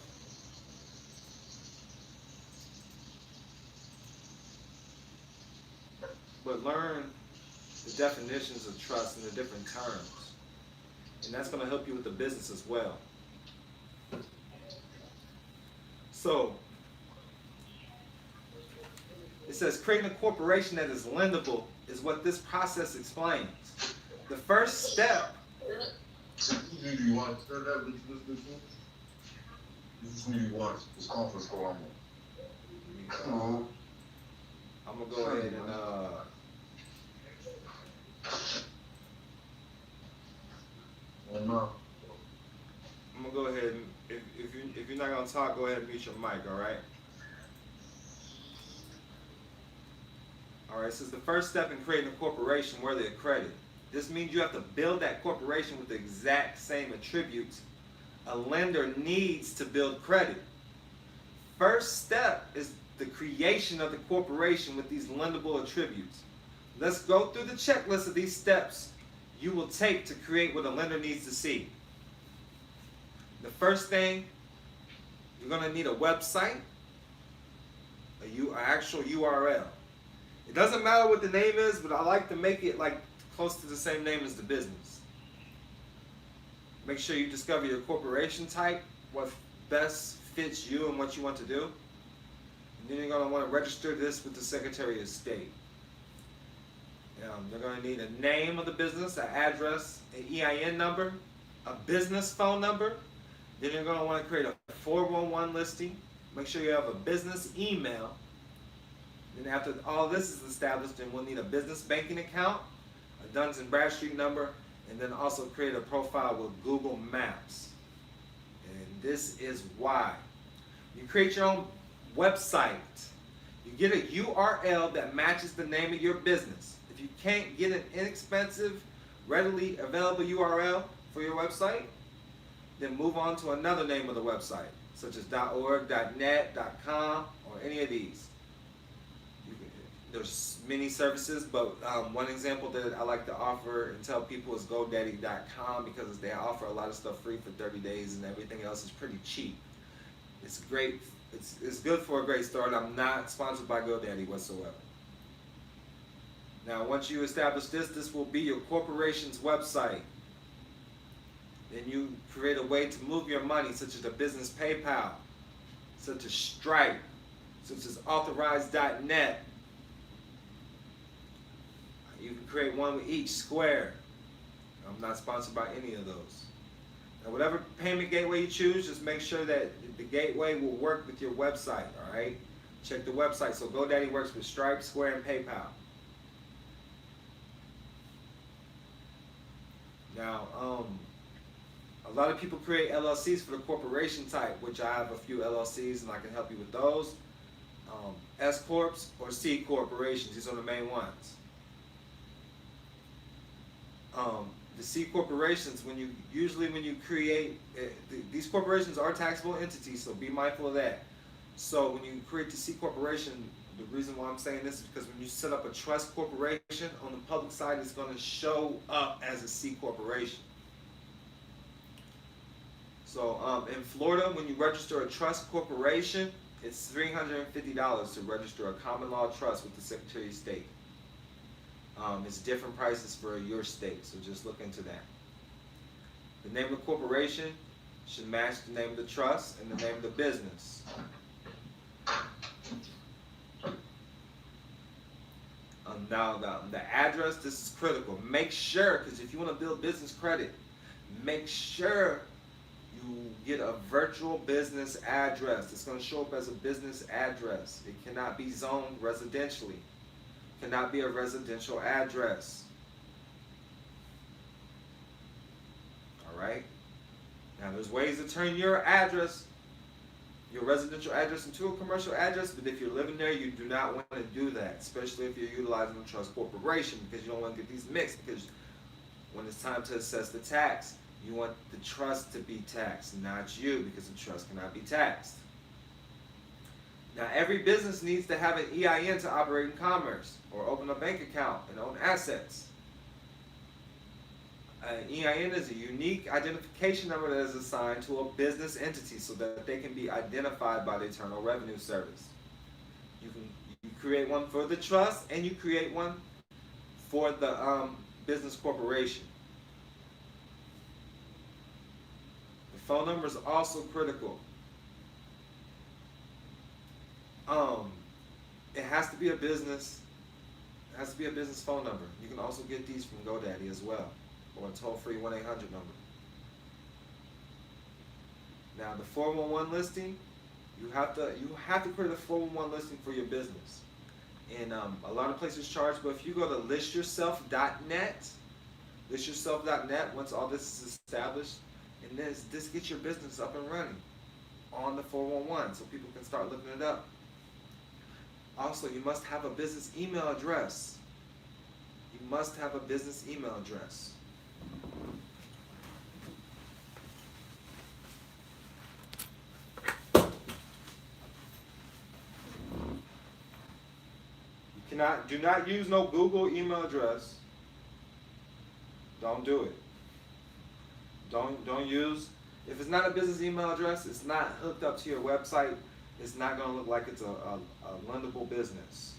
But learn the definitions of trust in the different terms. And that's going to help you with the business as well. So, it says creating a corporation that is lendable is what this process explains. The first step. Who do you want? This is who you want. This conference call I'm on. I'm gonna go ahead and I'm gonna go ahead and if you're not gonna talk, go ahead and mute your mic. All right. All right. So the first step in creating a corporation worthy of credit. This means you have to build that corporation with the exact same attributes a lender needs to build credit. First step is the creation of the corporation with these lendable attributes. Let's go through the checklist of these steps you will take to create what a lender needs to see. The first thing, you're going to need a website, an actual URL. It doesn't matter what the name is, but I like to make it like close to the same name as the business. Make sure you discover your corporation type, what best fits you and what you want to do. And then you're going to want to register this with the Secretary of State. You're going to need a name of the business, an address, an EIN number, a business phone number. Then you're going to want to create a 411 listing. Make sure you have a business email. Then after all this is established, then we'll need a business banking account, a Duns and Bradstreet number, and then also create a profile with Google Maps. And this is why. You create your own website. You get a URL that matches the name of your business. If you can't get an inexpensive, readily available URL for your website, then move on to another name of the website, such as .org, .net, .com, or any of these. There's many services, but one example that I like to offer and tell people is GoDaddy.com, because they offer a lot of stuff free for 30 days and everything else is pretty cheap. It's great. It's good for a great start. I'm not sponsored by GoDaddy whatsoever. Now, once you establish this will be your corporation's website. Then you create a way to move your money, such as the business PayPal, such as Stripe, such as Authorized.net. You can create one with each, Square. I'm not sponsored by any of those. Now, whatever payment gateway you choose, just make sure that the gateway will work with your website, all right? Check the website. So GoDaddy works with Stripe, Square, and PayPal. Now, a lot of people create LLCs for the corporation type, which I have a few LLCs and I can help you with those. S Corps or C corporations, these are the main ones. The C corporations, when you create, these corporations are taxable entities, so be mindful of that. So when you create the C corporation, the reason why I'm saying this is because when you set up a trust corporation on the public side, it's going to show up as a C corporation. So in Florida, when you register a trust corporation, it's $350 to register a common law trust with the Secretary of State. It's different prices for your state, so just look into that. The name of the corporation should match the name of the trust and the name of the business. Now the address, this is critical. Make sure, because if you want to build business credit, make sure you get a virtual business address. It's going to show up as a business address. It cannot be zoned residentially. It cannot be a residential address. All right? Now there's ways to turn your address your residential address into a commercial address, but if you're living there, you do not want to do that, especially if you're utilizing a trust corporation, because you don't want to get these mixed, because when it's time to assess the tax, you want the trust to be taxed, not you, because the trust cannot be taxed. Now, every business needs to have an EIN to operate in commerce or open a bank account and own assets. An EIN is a unique identification number that is assigned to a business entity so that they can be identified by the Internal Revenue Service. You create one for the trust and you create one for the business corporation. The phone number is also critical. It has to be a business. It has to be a business phone number. You can also get these from GoDaddy as well, or a toll-free 1-800 number. Now, the 411 listing, you have to create a 411 listing for your business. And a lot of places charge, but if you go to listyourself.net, once all this is established, and this gets your business up and running on the 411, so people can start looking it up. Also, you must have a business email address. You must have a business email address. Do not use no Google email address. Don't do it. Don't use, if it's not a business email address, it's not hooked up to your website, it's not going to look like it's a lendable business.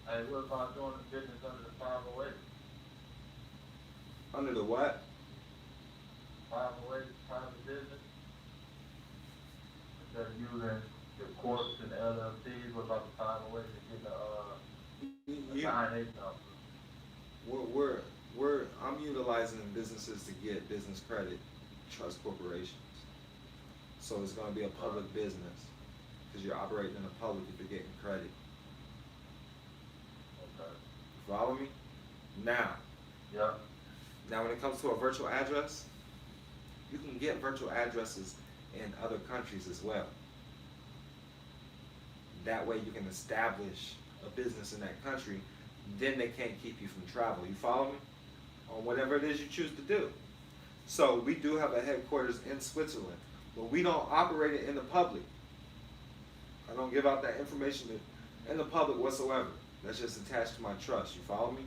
Hey, what about doing the business under the 508? Under the what? 508 private business? Instead of using the corps and the LLCs, what about the 508 to get the INA number? I'm utilizing businesses to get business credit, trust corporations. So it's going to be a public business because you're operating in the public if you're getting credit. Okay. Follow me? Now. Yeah. Now, when it comes to a virtual address, you can get virtual addresses in other countries as well. That way you can establish a business in that country, then they can't keep you from travel. You follow me? On whatever it is you choose to do. So we do have a headquarters in Switzerland, but we don't operate it in the public. I don't give out that information in the public whatsoever. That's just attached to my trust. You follow me?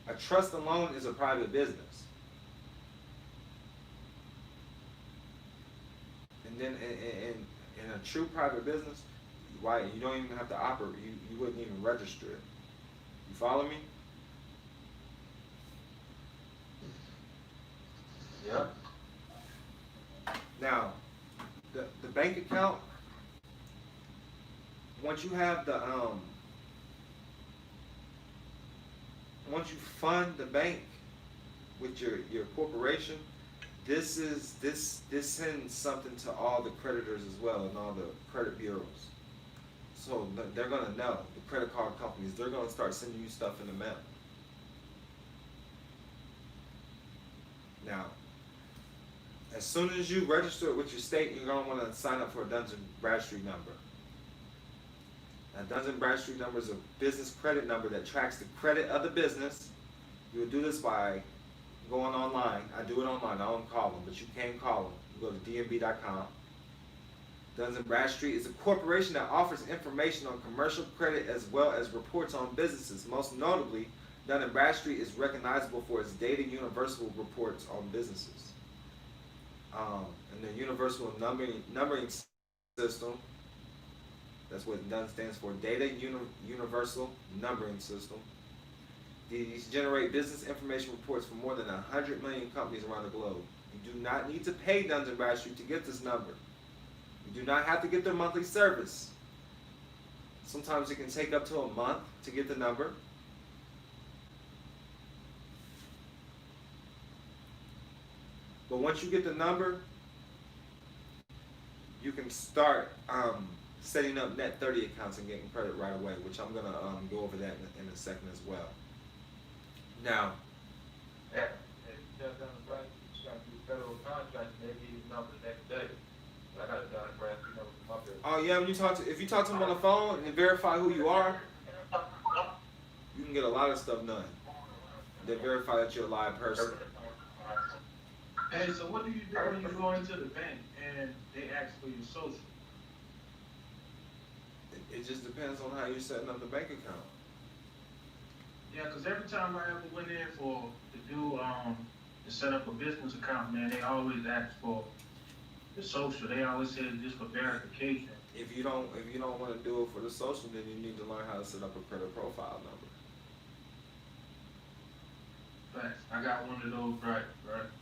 A trust alone is a private business. And then in a true private business, why you don't even have to operate, you wouldn't even register it. You follow me? Yeah. Now, the bank account, once you have the once you fund the bank with your corporation, this sends something to all the creditors as well and all the credit bureaus. So they're gonna know, the credit card companies, they're gonna start sending you stuff in the mail. Now, as soon as you register it with your state, you're gonna wanna sign up for a Dun & Bradstreet number. Now, Dun & Bradstreet number is a business credit number that tracks the credit of the business. You would do this by going online. I do it online. I don't call them, but you can call them. You go to dnb.com. Dun & Bradstreet is a corporation that offers information on commercial credit as well as reports on businesses. Most notably, Dun & Bradstreet is recognizable for its data universal reports on businesses. And the universal numbering system, that's what DUN stands for, Data Universal Numbering System. These generate business information reports for more than 100 million companies around the globe. You do not need to pay Dun & Bradstreet to get this number. You do not have to get their monthly service. Sometimes it can take up to a month to get the number. But once you get the number, you can start setting up net 30 accounts and getting credit right away, which I'm gonna go over that in a second as well. Now, Yeah, if you just done the right, you got to do federal contract, maybe even number the next day. I got it done, Brad, you know, come up here. oh yeah, when if you talk to them on the phone and verify who you are, you can get a lot of stuff done. They verify that you're a live person. Hey, so what do you do when you go into the bank and they ask for your social? It just depends on how you're setting up the bank account. Yeah, because every time I ever went in to set up a business account, man, they always ask for the social. They always say it's just for verification. If you don't want to do it for the social, then you need to learn how to set up a credit profile number. Thanks. I got one of those, right.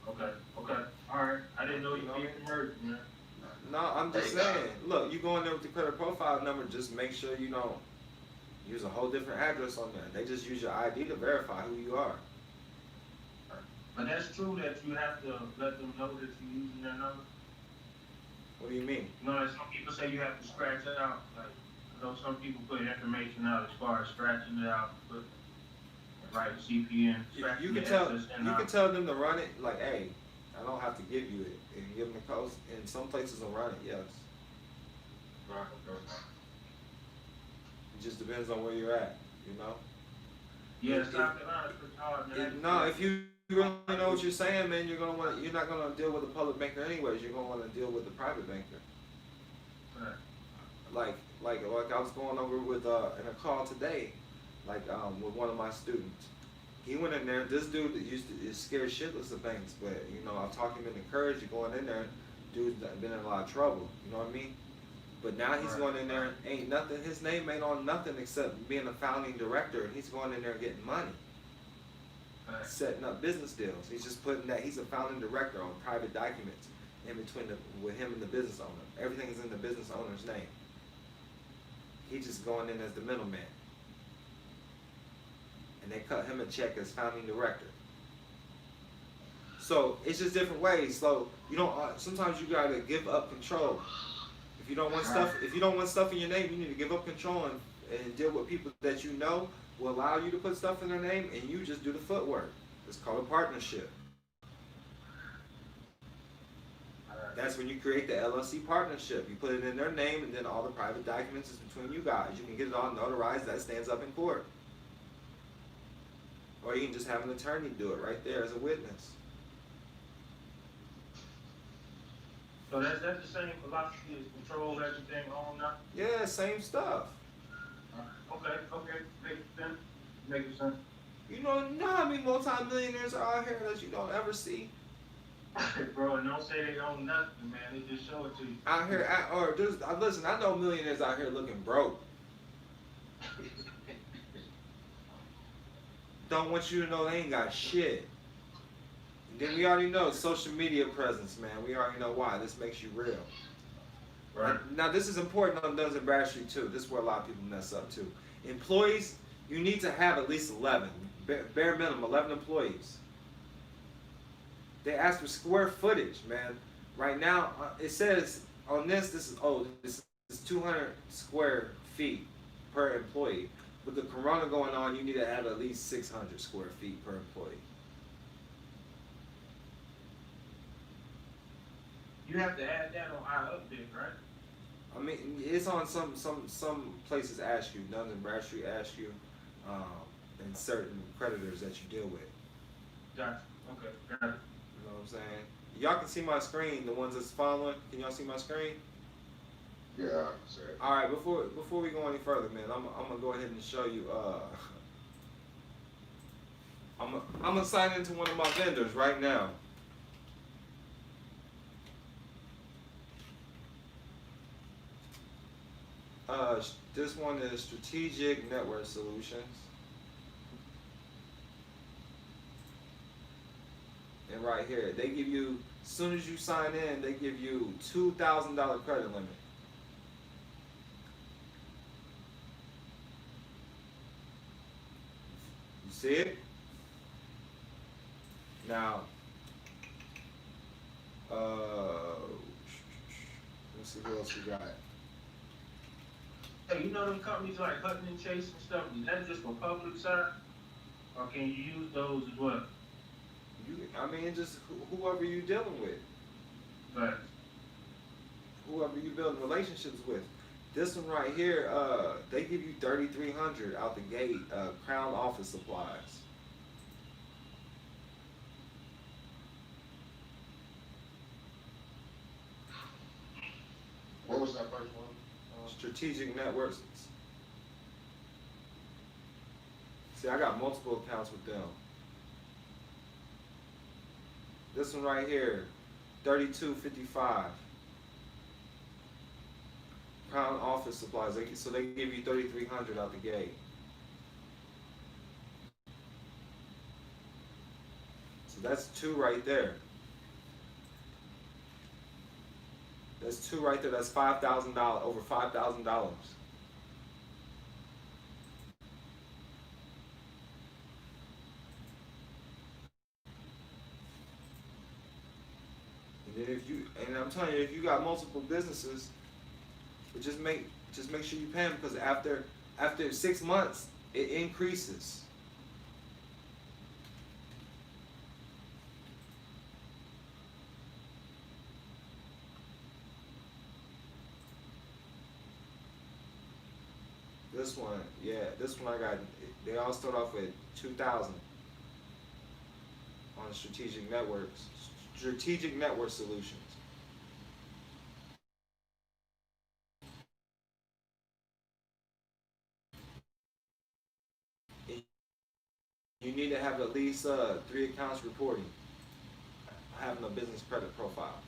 Okay. All right. I didn't know you needed to merge, man. No, I'm just saying. Look, you go in there with the credit profile number. Just make sure you don't use a whole different address on there. They just use your ID to verify who you are. But that's true that you have to let them know that you're using their number. What do you mean? You know, like some people say you have to scratch it out. Like, I know some people put information out as far as scratching it out, put right CPN. You can tell them to run it. Like, hey, I don't have to give you it, and give them the codes. And some places will run it. Yes. Right. It just depends on where you're at. You know. Yeah, South Carolina's pretty hard, man. No, if you really know what you're saying, man, you're not gonna deal with a public banker anyways. You're gonna want to deal with the private banker. Right. Like I was going over with in a call today, with one of my students. He went in there. This dude is scared shitless of banks, but you know, I talked him and encouraged you going in there. Dude's been in a lot of trouble. You know what I mean? But now he's going in there, ain't nothing. His name ain't on nothing except being a founding director, and he's going in there getting money. Setting up business deals. He's just putting that he's a founding director on private documents in between with him and the business owner. Everything's in the business owner's name. He's just going in as the middleman. And they cut him a check as founding director. So it's just different ways. So you don't. Sometimes you gotta give up control. If you don't want stuff in your name, you need to give up control and deal with people that you know will allow you to put stuff in their name, and you just do the footwork. It's called a partnership. That's when you create the LLC partnership. You put it in their name, and then all the private documents is between you guys. You can get it all notarized. That stands up in court. Or you can just have an attorney do it right there as a witness. So that's the same philosophy as control everything, own nothing? Yeah, same stuff. Okay, makes sense. You know how many multimillionaires are out here that you don't ever see? Bro, and don't say they own nothing, man. They just show it to you. Out here, listen, I know millionaires out here looking broke. Don't want you to know they ain't got shit. And then we already know social media presence, man. We already know why. This makes you real. Right. Now this is important on Duns and Bradstreet too. This is where a lot of people mess up too. Employees, you need to have at least 11. Bare minimum, 11 employees. They ask for square footage, man. Right now, it says on this is 200 square feet per employee. With the corona going on, you need to have at least 600 square feet per employee. You have to add that on our update, right? I mean, it's on some places ask you, Duns and Bradstreet ask you, and certain creditors that you deal with. Gotcha. Okay. Got it. You know what I'm saying? Y'all can see my screen, the ones that's following. Can y'all see my screen? Yeah, I can say it. All right, before we go any further, man, I'm gonna go ahead and show you. I'm gonna sign into one of my vendors right now. This one is Strategic Network Solutions. And right here, they give you, as soon as you sign in, they give you $2,000 credit limit. You see it? Now, Let's see what else we got. Hey, you know them companies like Hutton and Chase and stuff, is that just for public side? Or can you use those as well? I mean, just whoever you dealing with, Right. whoever you building relationships with. This one right here, they give you $3,300 out the gate, Crown office supplies. What was that first one? Strategic networks. See, I got multiple accounts with them. This one right here, $32.55. Crown office supplies. So they give you $3,300 out the gate. So that's two right there. That's two right there. That's $5,000, over $5,000. And then and I'm telling you, if you got multiple businesses, but just make sure you pay them, because after 6 months it increases. This one, yeah, this one I got. They all start off with 2,000 on strategic networks, strategic network solutions. You need to have at least 3 accounts reporting, having a business credit profile.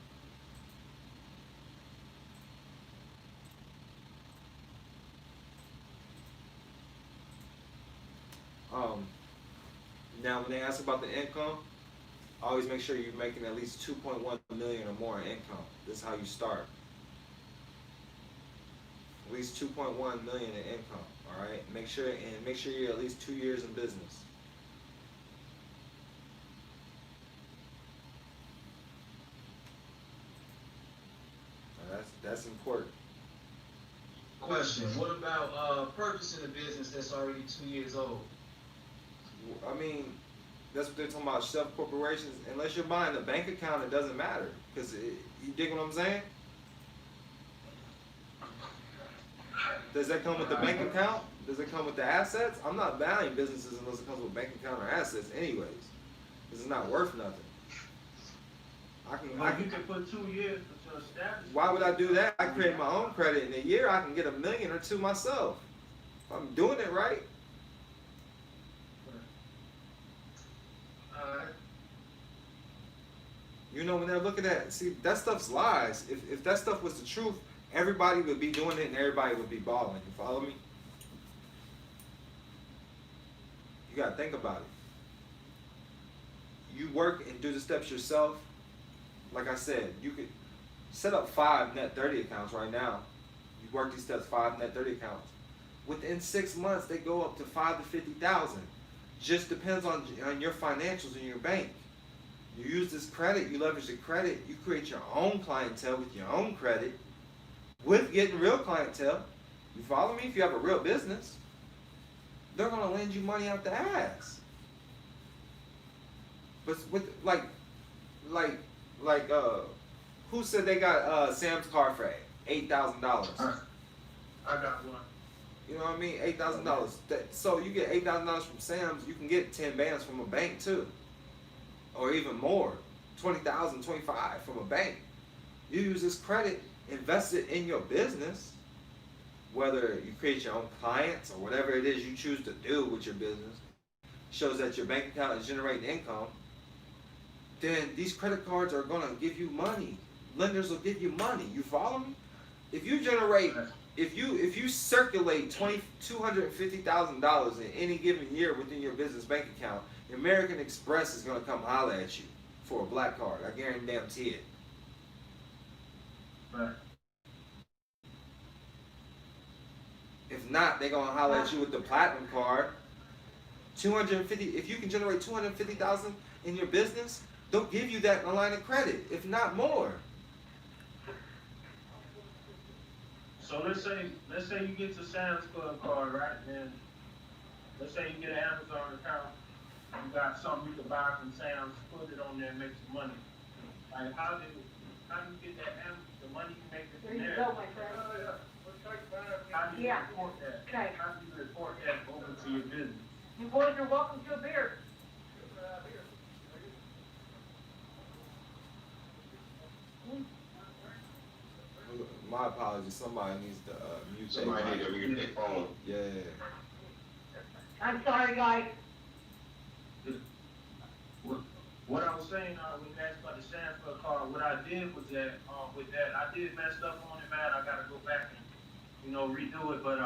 Now, when they ask about the income, always make sure you're making at least 2.1 million or more in income. This is how you start. At least 2.1 million in income. All right. Make sure you're at least 2 years in business. Now, that's important. Question, what about purchasing a business that's already 2 years old? I mean, that's what they're talking about, self-corporations. Unless you're buying a bank account, it doesn't matter. Because you dig what I'm saying? Does that come with the bank account? Does it come with the assets? I'm not buying businesses unless it comes with bank account or assets anyways. Because it's not worth nothing. You can put 2 years to establish. Why would I do that? I create my own credit. In a year, I can get $1 million or $2 million myself. If I'm doing it right. You know, when they're looking at, see, that stuff's lies. If that stuff was the truth, everybody would be doing it and everybody would be balling. You follow me? You gotta think about it. You work and do the steps yourself. Like I said, you could set up 5 net 30 accounts right now. You work these steps, 5 net 30 accounts. Within 6 months, they go up to 5 to 50,000. Just depends on your financials in your bank. You use this credit, you leverage the credit, you create your own clientele with your own credit, with getting real clientele. You follow me? If you have a real business, they're gonna lend you money out the ass. But with who said they got Sam's car for $8,000? I got one. You know what I mean? $8,000. So you get $8,000 from Sam's, you can get 10 bands from a bank too. Or even more, 20,000, 25 from a bank. You use this credit, invest it in your business, whether you create your own clients or whatever it is you choose to do with your business, shows that your bank account is generating income, then these credit cards are gonna give you money. Lenders will give you money. You follow me? If you generate, if you circulate $250,000 in any given year within your business bank account, American Express is gonna come holler at you for a black card. I guarantee it. Right. If not, they're gonna holler at you with the platinum card. 250. If you can generate 250,000 in your business, they'll give you that in a line of credit, if not more. So let's say you get your Sam's Club card, right? And let's say you get an Amazon account, you got something you can buy from Sam's, put it on there and make some money. Like how do you get that the money you make from there? There you go, my friend. How do you Yeah. report that? Okay. How do you report that over to your business? You boys are welcome to a beer. My apologies. Somebody needs to mute. Somebody need to mute their phone. Yeah. I'm sorry, guys. What I was saying, when you asked about the Sam's Club card, what I did was that, with that, I did mess up on it, man. I gotta go back and, redo it. But,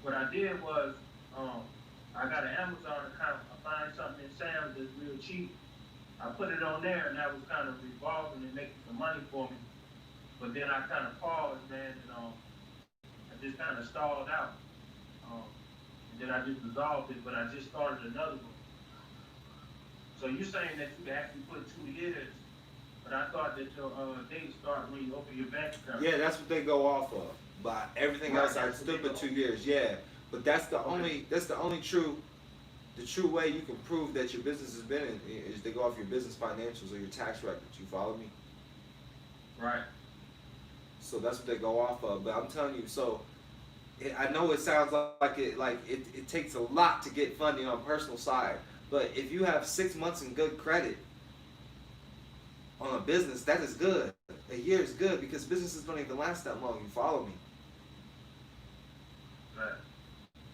what I did was, I got an Amazon account. I find something in Sam's that's real cheap. I put it on there, and that was kind of revolving and making some money for me. But then I kind of paused, man, and, I just kind of stalled out. And then I just dissolved it, but I just started another one. So you're saying that you can actually put 2 years, but I thought that your date start when you open your bank account. Yeah, that's what they go off of. But everything Right, else I that's what still they put go 2 years. Yeah, but that's the Okay. only true way you can prove that your business has been in is they go off your business financials or your tax records. You follow me? Right. So that's what they go off of. But I'm telling you, so I know it sounds like it takes a lot to get funding on personal side. But if you have 6 months in good credit on a business, that is good. A year is good because businesses don't even last that long. You follow me? Right.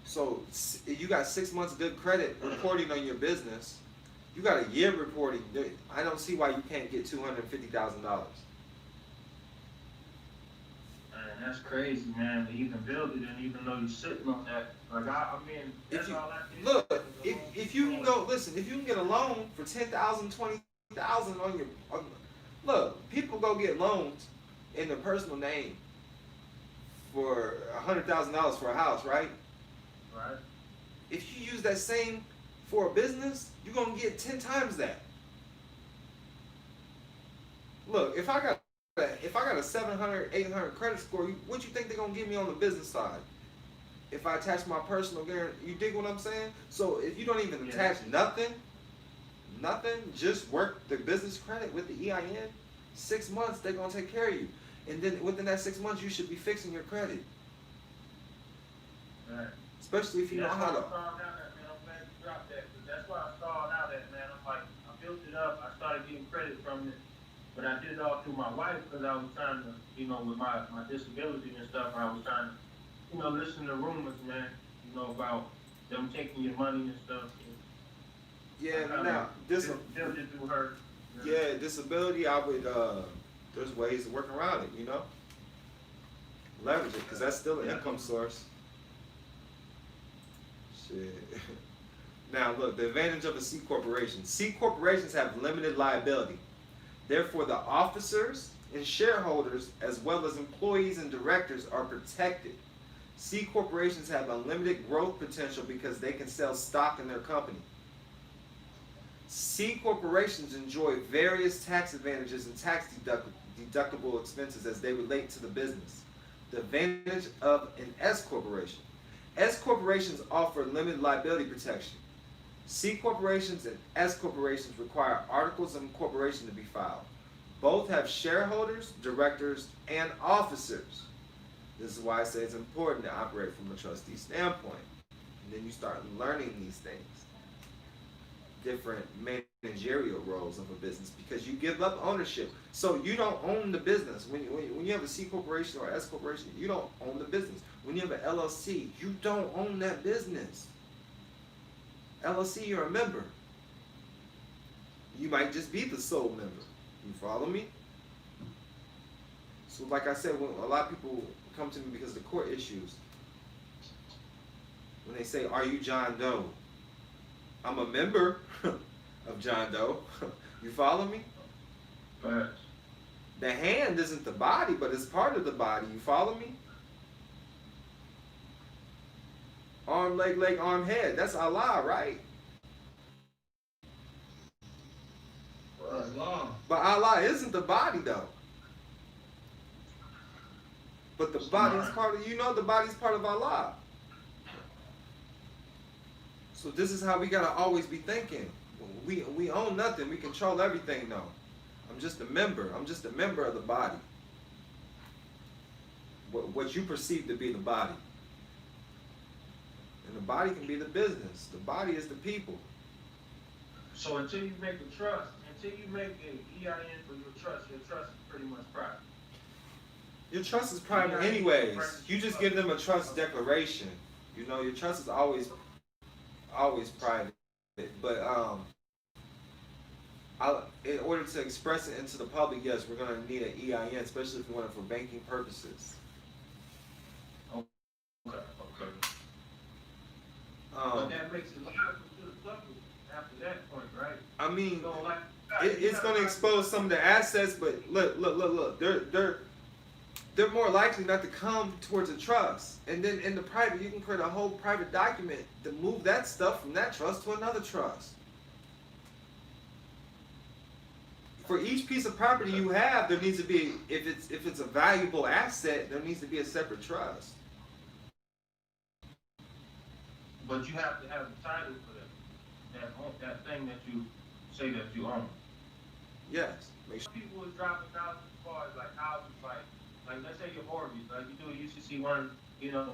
So you got 6 months good credit reporting on your business. You got a year reporting. I don't see why you can't get $250,000. Man, that's crazy, man. That you can build it, and even though you're sitting on that, like I mean, that's If you all I can look, if you can go listen, if you can get a loan for 10,000, 20,000 on your look, people go get loans in their personal name for $100,000 for a house, right? Right. If you use that same for a business, you're gonna get 10 times that. Look, if I got a 700, 800 credit score, what you think they're gonna give me on the business side? If I attach my personal guarantee, you dig what I'm saying? So if you don't even attach nothing, just work the business credit with the EIN, 6 months they're gonna take care of you. And then within that 6 months you should be fixing your credit. Right. Especially if you know how to. That's why I stalled out at, man. I'm glad you dropped that. 'Cause that's why I stalled out at, man. I'm like, I built it up. I started getting credit from it. But I did it all through my wife because I was trying to, with my disability and stuff, I was trying to, listen to rumors, man, about them taking your money and stuff. Yeah, I now built it through her. yeah, disability, I would there's ways to work around it, leverage it, because that's still an income source. Shit. Now look, the advantage of a C corporation. C corporations have limited liability. Therefore, the officers and shareholders, as well as employees and directors, are protected. C corporations have unlimited growth potential because they can sell stock in their company. C corporations enjoy various tax advantages and tax deductible expenses as they relate to the business. The advantage of an S corporation. S corporations offer limited liability protection. C corporations and S corporations require articles of incorporation to be filed. Both have shareholders, directors, and officers. This is why I say it's important to operate from a trustee standpoint. And then you start learning these things. Different managerial roles of a business because you give up ownership. So you don't own the business. When you have a C corporation or S corporation, you don't own the business. When you have an LLC, you don't own that business. LLC, you're a member. You might just be the sole member. You follow me? So like I said, when a lot of people come to me because of the court issues, when they say, are you John Doe? I'm a member of John Doe. You follow me? Right. The hand isn't the body, but it's part of the body. You follow me? Arm, leg, arm, head. That's Allah, right? That's long. But Allah isn't the body, though. But the body's part of, the body's part of Allah. So this is how we gotta always be thinking. We own nothing. We control everything though. I'm just a member. I'm just a member of the body. What you perceive to be the body. And the body can be the business. The body is the people. So until you make a trust, until you make an EIN for your trust is pretty much private. Your trust is private anyways. You just give them a trust declaration. Your trust is always private. But in order to express it into the public, yes, we're gonna need an EIN, especially if we want it for banking purposes. Okay. Um, But that makes it liable to the public after that point, right? I mean, So like, it's going to expose some of the assets, but look. They're more likely not to come towards a trust. And then in the private, you can create a whole private document to move that stuff from that trust to another trust. For each piece of property you have, there needs to be, if it's a valuable asset, there needs to be a separate trust. but you have to have the title for that thing that you say that you own. Yes. Make sure. People is dropping out as far as like houses, like let's say your mortgage, like you do a UCC one,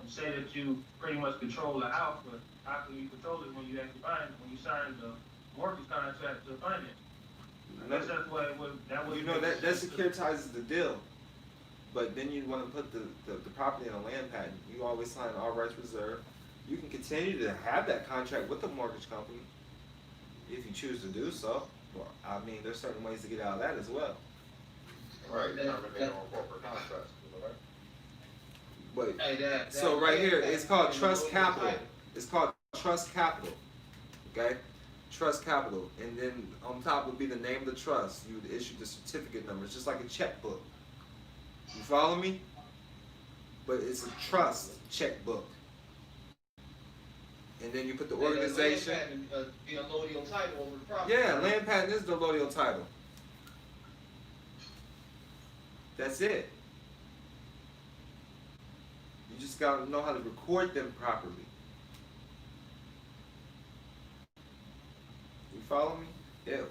say that you pretty much control the house, but how can you control it when you actually buy it, when you sign the mortgage contract to finance? That's why that securitizes the deal. But then you want to put the property in a land patent. You always sign all rights reserved. You can continue to have that contract with the mortgage company if you choose to do so. Well, I mean, there's certain ways to get out of that as well. Right, terminate on corporate contracts, right? But so right here, it's called trust capital. It's called trust capital. Okay, trust capital, and then on top would be the name of the trust. You would issue the certificate number. It's just like a checkbook. You follow me? But it's a trust checkbook. And then you put the organization. Land patent, be a allodial title over the property. Yeah, land patent is the allodial title. That's it. You just gotta know how to record them properly. You follow me? Yeah.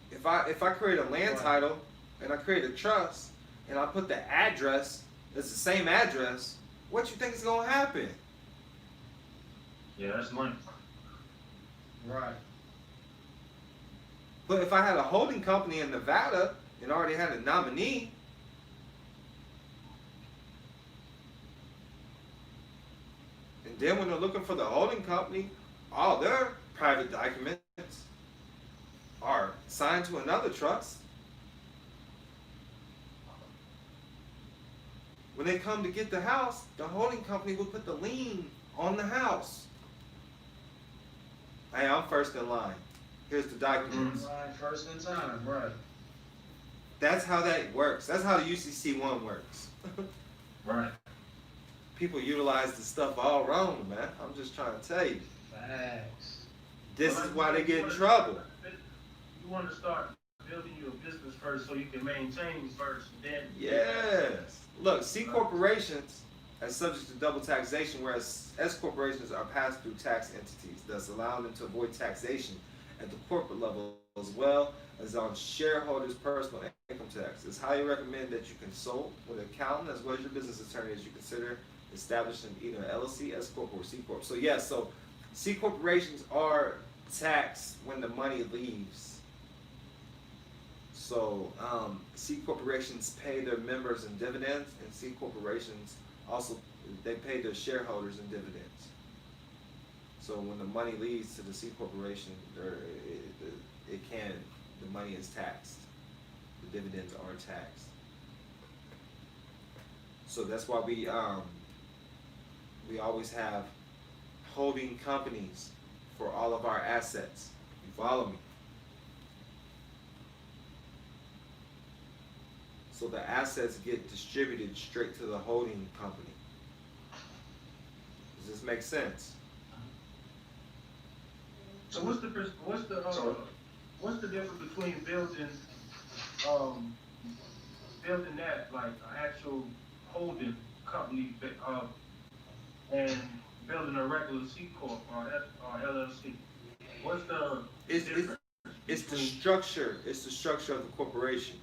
If I create a land title and I create a trust and I put the address, it's the same address, what you think is gonna happen? Yeah, that's money. Right. But if I had a holding company in Nevada and already had a nominee, and then when they're looking for the holding company, all their private documents are signed to another trust. When they come to get the house, the holding company will put the lien on the house. Hey, I'm first in line. Here's the documents. Right, first in time, right. That's how that works. That's how the UCC1 works. Right. People utilize the stuff all wrong, man. I'm just trying to tell you. Facts. This is why they get in trouble. You want to start building your business first so you can maintain first, then. Yes. Look, C corporations are subject to double taxation, whereas S corporations are pass-through tax entities, thus allowing them to avoid taxation at the corporate level as well as on shareholders' personal income tax. It's highly recommended that you consult with an accountant as well as your business attorney as you consider establishing either an LLC, S corp, or C corp. So yes, so C corporations are taxed when the money leaves. So C corporations pay their members in dividends, and C corporations also they pay their shareholders in dividends. So when the money leaves to the C corporation, the money is taxed. The dividends are taxed. So that's why we always have holding companies for all of our assets. You follow me? So the assets get distributed straight to the holding company. Does this make sense? So what's the difference between building that like an actual holding company, and building a regular C corp or LLC? What's the difference? It's the structure. It's the structure of the corporation.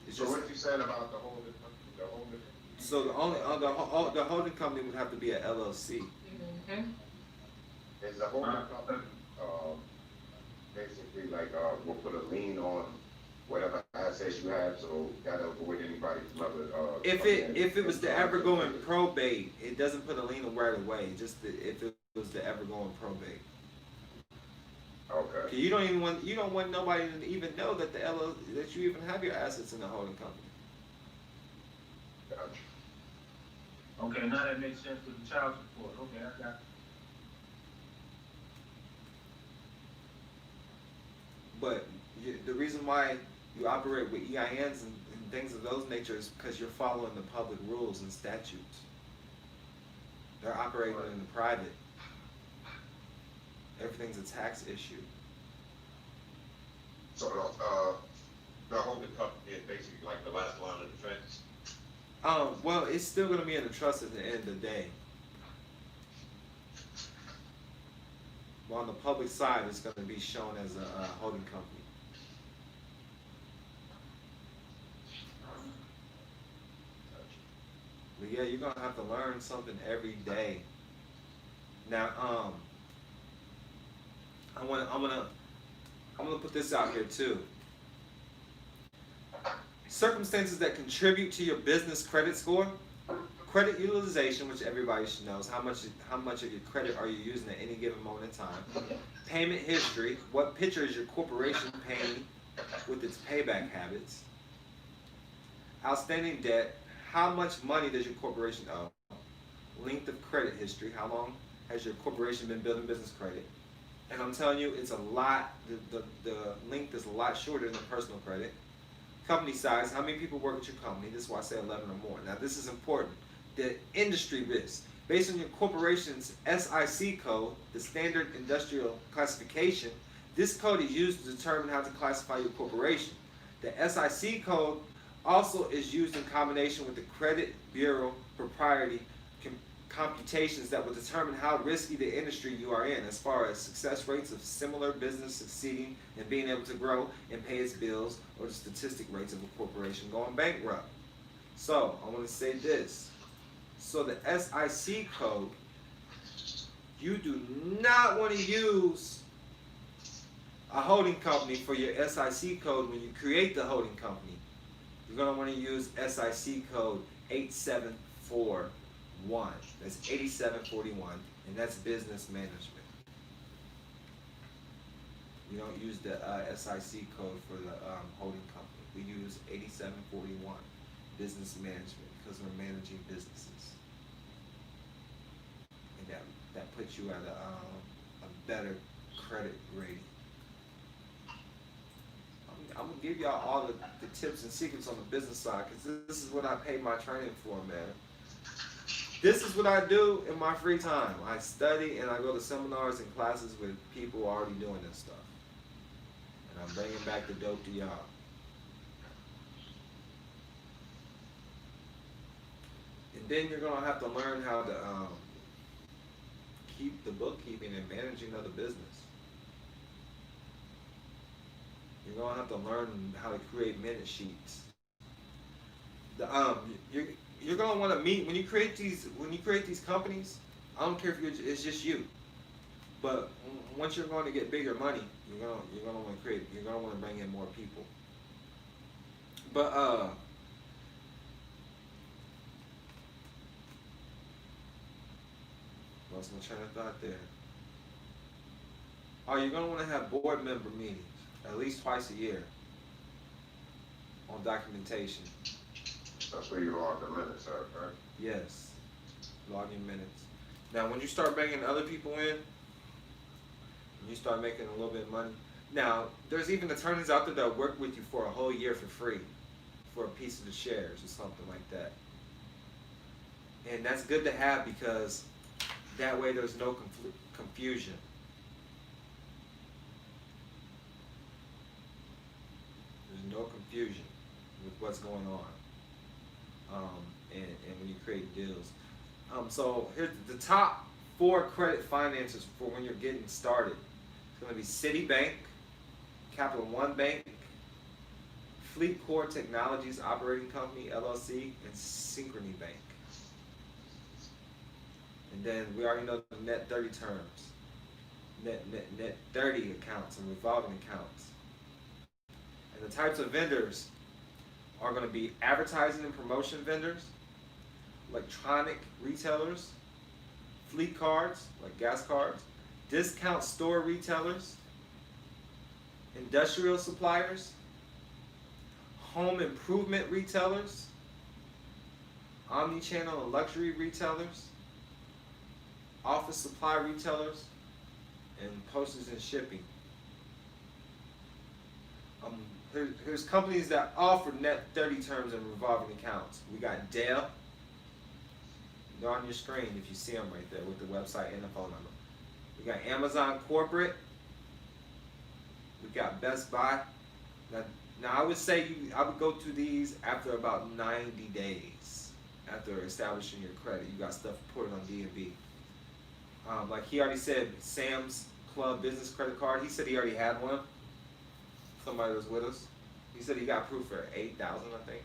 It's So just, what you saying about the holding company? The holding company? so the holding company would have to be a LLC. Is the holding company, basically like, will put a lien on whatever assets you have, so that'll avoid anybody from other, If it was to ever go in probate, it doesn't put a lien on right away. Just if it was to ever go in probate. Okay. You don't want nobody to even know that that you even have your assets in the holding company. Gotcha. Okay, now that makes sense with the child support. Okay, I got it. But the reason why you operate with EINs and things of those nature is because you're following the public rules and statutes. They're operating in the private. Everything's a tax issue. So, the holding company is basically like the last line of defense? Well, it's still going to be in the trust at the end of the day. But on the public side, it's going to be shown as a holding company. But yeah, you're going to have to learn something every day. Now, I'm gonna put this out here too. Circumstances that contribute to your business credit score, credit utilization, which everybody should know, is how much of your credit are you using at any given moment in time. Payment history, what picture is your corporation painting with its payback habits. Outstanding debt, how much money does your corporation owe. Length of credit history, how long has your corporation been building business credit. And I'm telling you, it's a lot, the length is a lot shorter than personal credit. Company size, how many people work at your company? This is why I say 11 or more. Now this is important. The industry risk. Based on your corporation's SIC code, the Standard Industrial Classification, this code is used to determine how to classify your corporation. The SIC code also is used in combination with the Credit Bureau proprietary computations that will determine how risky the industry you are in as far as success rates of similar business succeeding and being able to grow and pay its bills, or the statistic rates of a corporation going bankrupt. So I want to say this. So the SIC code, you do not want to use a holding company for your SIC code when you create the holding company. You're going to want to use SIC code 8741. That's 8741, and that's business management. You don't use the SIC code for the holding company. We use 8741, business management, because we're managing businesses. And that puts you at a better credit rating. I'm going to give y'all all the tips and secrets on the business side, because this is what I pay my training for, man. This is what I do in my free time. I study and I go to seminars and classes with people already doing this stuff. And I'm bringing back the dope to y'all. And then you're going to have to learn how to keep the bookkeeping and managing of the business. You're going to have to learn how to create minute sheets. You're going to want to meet when you create these companies. I don't care if it's just you, but once you're going to get bigger money, you're going to want to bring in more people. But lost my train of thought there. Oh, you're going to want to have board member meetings at least twice a year on documentation. That's where you log the minutes out, right? Yes, logging minutes. Now, when you start bringing other people in, and you start making a little bit of money. Now, there's even attorneys out there that work with you for a whole year for free, for a piece of the shares or something like that. And that's good to have, because that way there's no confusion. no confusion with what's going on, and when you create deals. So here's the top 4 credit finances for when you're getting started. It's going to be Citibank, Capital One Bank, Fleet Core Technologies Operating Company, LLC, and Synchrony Bank. And then we already know the net 30 terms, net 30 accounts and revolving accounts. And the types of vendors are going to be advertising and promotion vendors, electronic retailers, fleet cards, like gas cards, discount store retailers, industrial suppliers, home improvement retailers, omni-channel and luxury retailers, office supply retailers, and postage and shipping. Here's companies that offer net 30 terms and revolving accounts. We got Dell. They're on your screen if you see them right there with the website and the phone number. We got Amazon Corporate. We got Best Buy. Now I would say I would go to these after about 90 days after establishing your credit. You got stuff put on D&B. Like he already said, Sam's Club business credit card. He said he already had one. Somebody was with us. He said he got proof for $8,000, I think.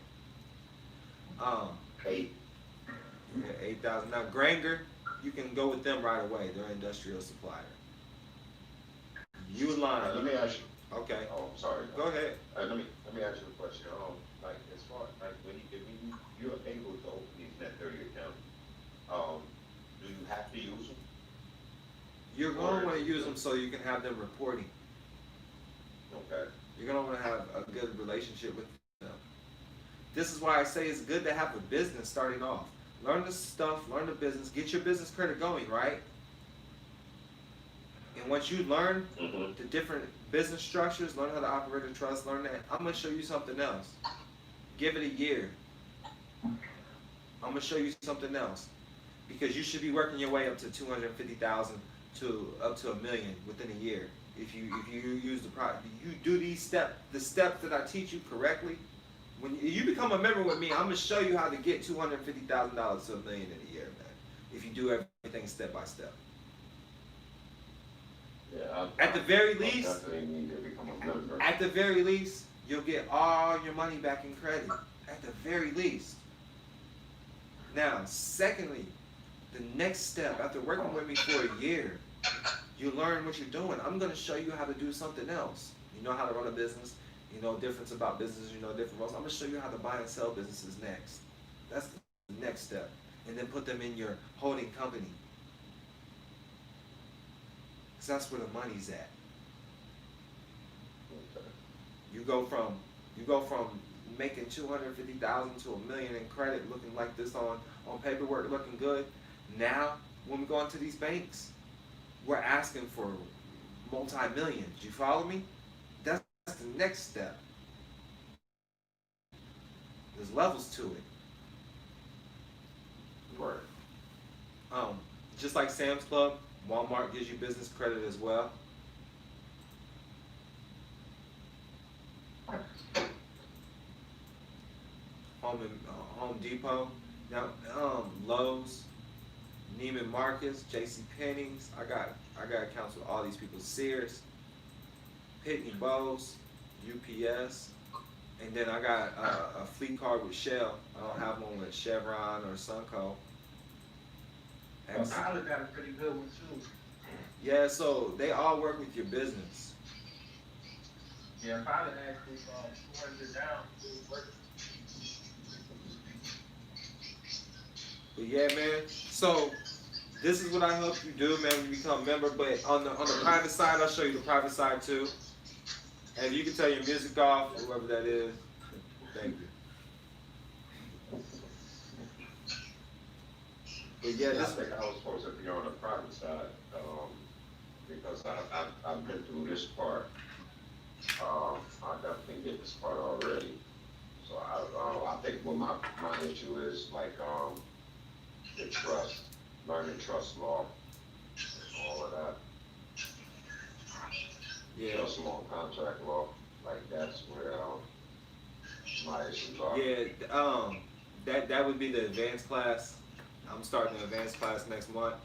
Yeah, $8,000. Now Granger, you can go with them right away. They're an industrial supplier. Uline. Let me ask you. Okay. Oh, I'm sorry. Go ahead. Let me ask you a question. Like as far like when you're able to open these net 30 accounts, do you have to use them? You're going to want to use them so you can have them reporting. Okay. You're going to want to have a good relationship with them. This is why I say it's good to have a business starting off. Learn the stuff, learn the business, get your business credit going, right? And once you learn the different business structures, learn how to operate a trust, learn that, I'm going to show you something else. Give it a year. I'm going to show you something else. Because you should be working your way up to 250,000 to up to $1 million within a year. If you use the product, you do the steps that I teach you correctly. When you become a member with me, I'm gonna show you how to get $250,000 to $1 million in a year, man. If you do everything step by step. Yeah. At the very least, definitely need to become a member. at the very least, you'll get all your money back in credit. At the very least. Now, secondly, the next step after working with me for a year, you learn what you're doing. I'm going to show you how to do something else. You know how to run a business. You know difference about business. You know different roles. I'm going to show you how to buy and sell businesses next. That's the next step. And then put them in your holding company. Because that's where the money's at. You go from making $250,000 to $1 million in credit, looking like this on paperwork, looking good. Now, when we go into these banks, we're asking for multi-millions. You follow me? That's the next step. There's levels to it. Right. Just like Sam's Club, Walmart gives you business credit as well. Home Depot, now Lowe's, Neiman Marcus, J.C. Penney's. I got accounts with all these people. Sears, Pitney Bowes, UPS, and then I got a fleet card with Shell. I don't have one with Chevron or Sunco. Pilot got a pretty good one too. Yeah, so they all work with your business. Yeah, Pilot actually 200 down. But yeah, man. So this is what I help you do, man, when you become a member. But on the private side, I'll show you the private side too. And you can tell your music off, whoever that is. Thank you. But yeah, I this. think I was supposed to be on the private side, because I've been through this part. I definitely get this part already. So I think what my issue is like the trust, learning trust law, all of that. Yeah. Trust law, contract law, like that's where my issues are. Yeah, that would be the advanced class. I'm starting the advanced class next month.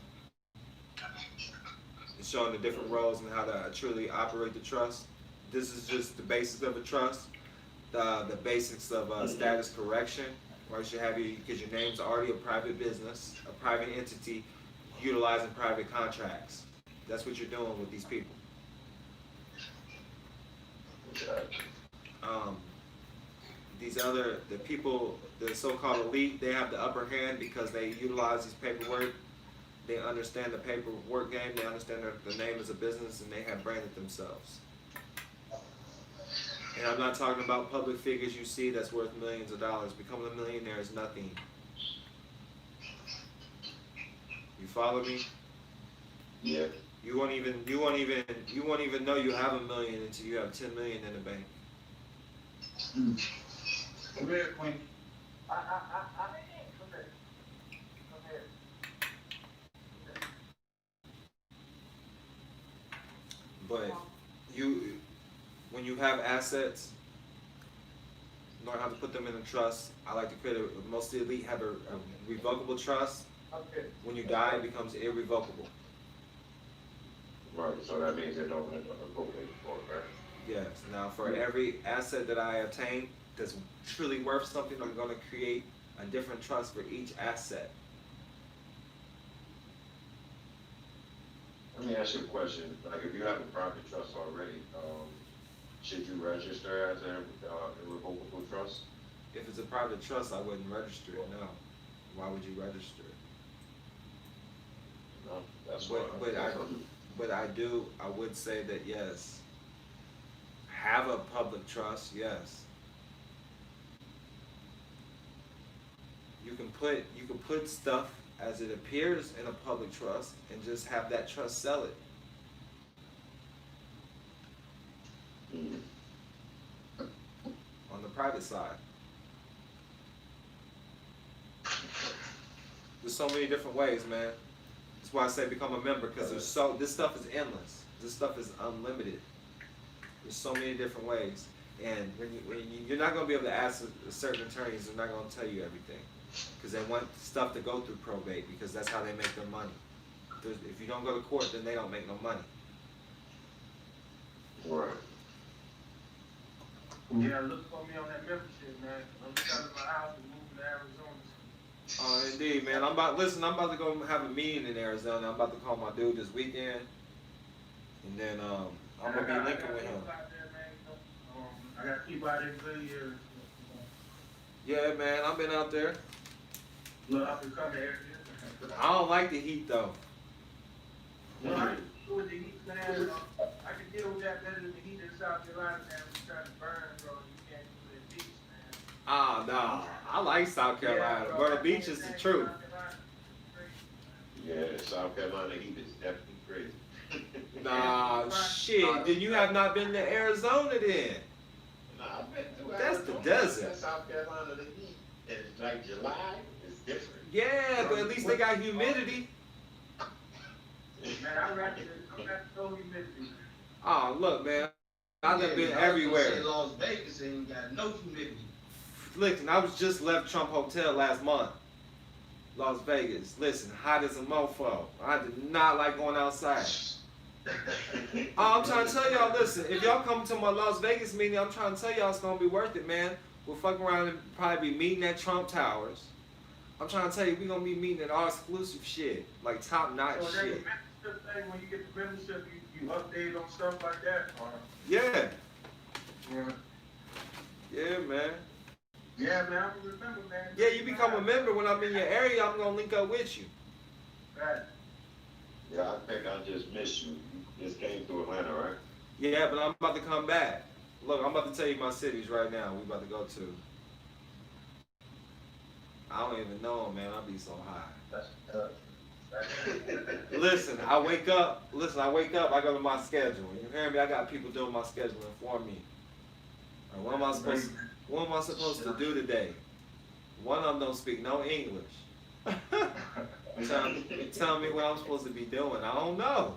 It's showing the different roles and how to truly operate the trust. This is just the basics of a trust, the basics of status correction. Where you should have you, because your name's already a private business, a private entity, utilizing private contracts. That's what you're doing with these people. The people, the so-called elite, they have the upper hand because they utilize these paperwork. They understand the paperwork game. They understand the name is a business, and they have branded themselves. And I'm not talking about public figures you see that's worth millions of dollars. Becoming a millionaire is nothing. You follow me? Yeah. You won't even know you have $1 million until you have 10 million in the bank. Come here, Queen. Come here. Come here. But when you have assets, learn how to put them in a trust. I like to create most of the elite have a revocable trust. Okay. When you die, it becomes irrevocable. Right, so that means they don't have to appropriate for it, right? Yes. Now, for every asset that I obtain that's truly worth something, I'm going to create a different trust for each asset. Let me ask you a question. Like, if you have a private trust already, should you register as an irrevocable trust? If it's a private trust, I wouldn't register it. No. Why would you register it? No, that's But I would say that yes. Have a public trust, yes. You can put stuff as it appears in a public trust and just have that trust sell it. On the private side. There's so many different ways, man. That's why I say become a member, because this stuff is endless. This stuff is unlimited. There's so many different ways, and you're not going to be able to ask certain attorneys. They're not going to tell you everything, because they want stuff to go through probate, because that's how they make their money. If you don't go to court, then they don't make no money. Right. Yeah, look for me on that membership, man. I'm selling my house and moving to Arizona. Oh, indeed, man. I'm about to go have a meeting in Arizona. I'm about to call my dude this weekend, and then I'm gonna be linking with him. I got people out there for years. Yeah, man. I've been out there. Look, I can come here. I don't like the heat though. No, I can deal with the heat, man. I can deal with that better than the heat in South Carolina, man. We're trying to burn, bro. You can't do the beach, man. Ah, no. I like South Carolina, Yeah, but the beach is the truth. Yeah, South Carolina heat is definitely crazy. Nah, shit. Then you have not been to Arizona then. Nah, I've been through That's the Arizona. desert. South Carolina, the heat. It's like July, it's different. Yeah, but at least they got humidity. Man, I'm ready to no humidity. Oh, look, man. I've been everywhere. Las Vegas ain't got no humidity. Listen, I was just left Trump Hotel last month. Las Vegas. Listen, hot as a mofo. I did not like going outside. I'm trying to tell y'all, listen, if y'all come to my Las Vegas meeting, I'm trying to tell y'all it's going to be worth it, man. We'll fuck around and probably be meeting at Trump Towers. I'm trying to tell you, we're going to be meeting at all exclusive shit. Like top-notch So shit. that thing, when you get the membership, you update on stuff like that? Or, Yeah. yeah. Yeah, man. Yeah, man, I can remember, man. Yeah, you become a member. When I'm in your area, I'm going to link up with you. Right. Yeah, I think I just missed you. You just came through Atlanta, right? Yeah, but I'm about to come back. Look, I'm about to tell you my cities right now we about to go to. I don't even know them, man. I'll be so high. That's tough. Listen, I wake up, I go to my schedule. You hear me? I got people doing my scheduling for me. Right, what am I supposed to do today? One of them don't speak no English. Tell me what I'm supposed to be doing. I don't know.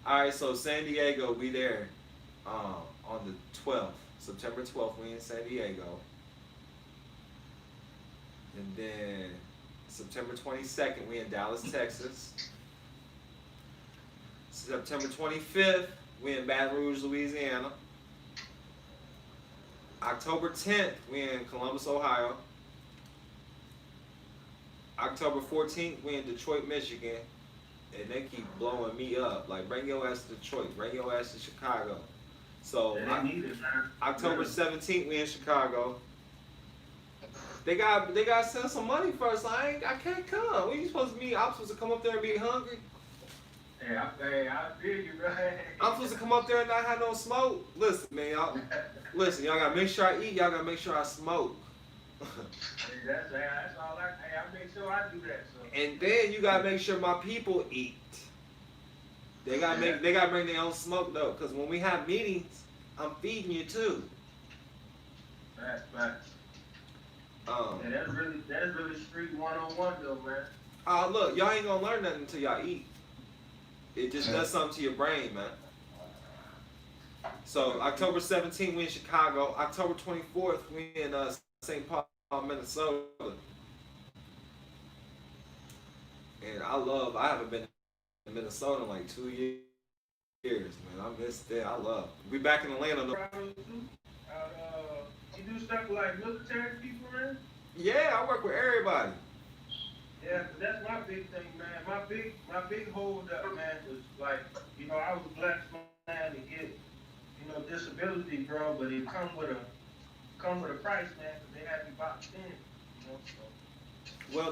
Alright, so San Diego, we there on the 12th. September 12th, we in San Diego. And then September 22nd, we in Dallas, Texas. September 25th, we in Baton Rouge, Louisiana. October 10th, we in Columbus, Ohio. October 14th, we in Detroit, Michigan. And they keep blowing me up. Like, bring your ass to Detroit, bring your ass to Chicago. So, October 17th, we in Chicago. They got to send some money first. I can't come. When you supposed to be? I'm supposed to come up there and be hungry. Hey, I feel you, right? I'm supposed to come up there and not have no smoke. Listen, man, y'all gotta make sure I eat. Y'all gotta make sure I smoke. That's all I make sure I do that. So. And then you gotta make sure my people eat. They gotta bring their own smoke though, because when we have meetings, I'm feeding you too. Facts. And that's really street 101 though, man. Look, y'all ain't gonna learn nothing until y'all eat. It just does something to your brain, man. So October 17th, we in Chicago. October 24th, we in St. Paul, Minnesota. And I haven't been in Minnesota in like 2 years, man. I missed it. We back in Atlanta. You do stuff like military people, man? Yeah, I work with everybody. Yeah, but that's my big thing, man. My big hold up, man, was like, I was a black man to get, disability, bro, but it come with a price, man, because they had me boxed in, so. Well,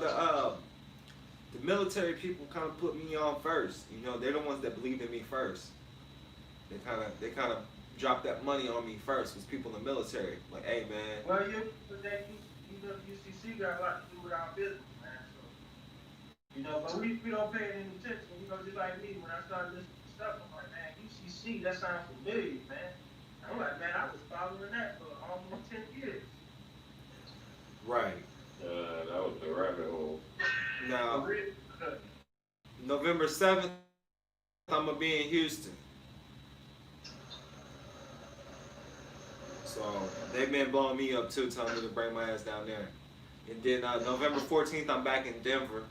the military people kind of put me on first. They're the ones that believed in me first. They kind of dropped that money on me first. Was people in the military like, hey, man. Well, UCC got a lot to do with our business, man. So, but we don't pay any attention. Just like me, when I started listening to stuff, I'm like, man, UCC, that sounds familiar, man. I'm like, man, I was following that for almost 10 years. Right. That was the rabbit hole. Now, November 7th, I'm going to be in Houston. So they've been blowing me up too, telling me to bring my ass down there. And then November 14th, I'm back in Denver.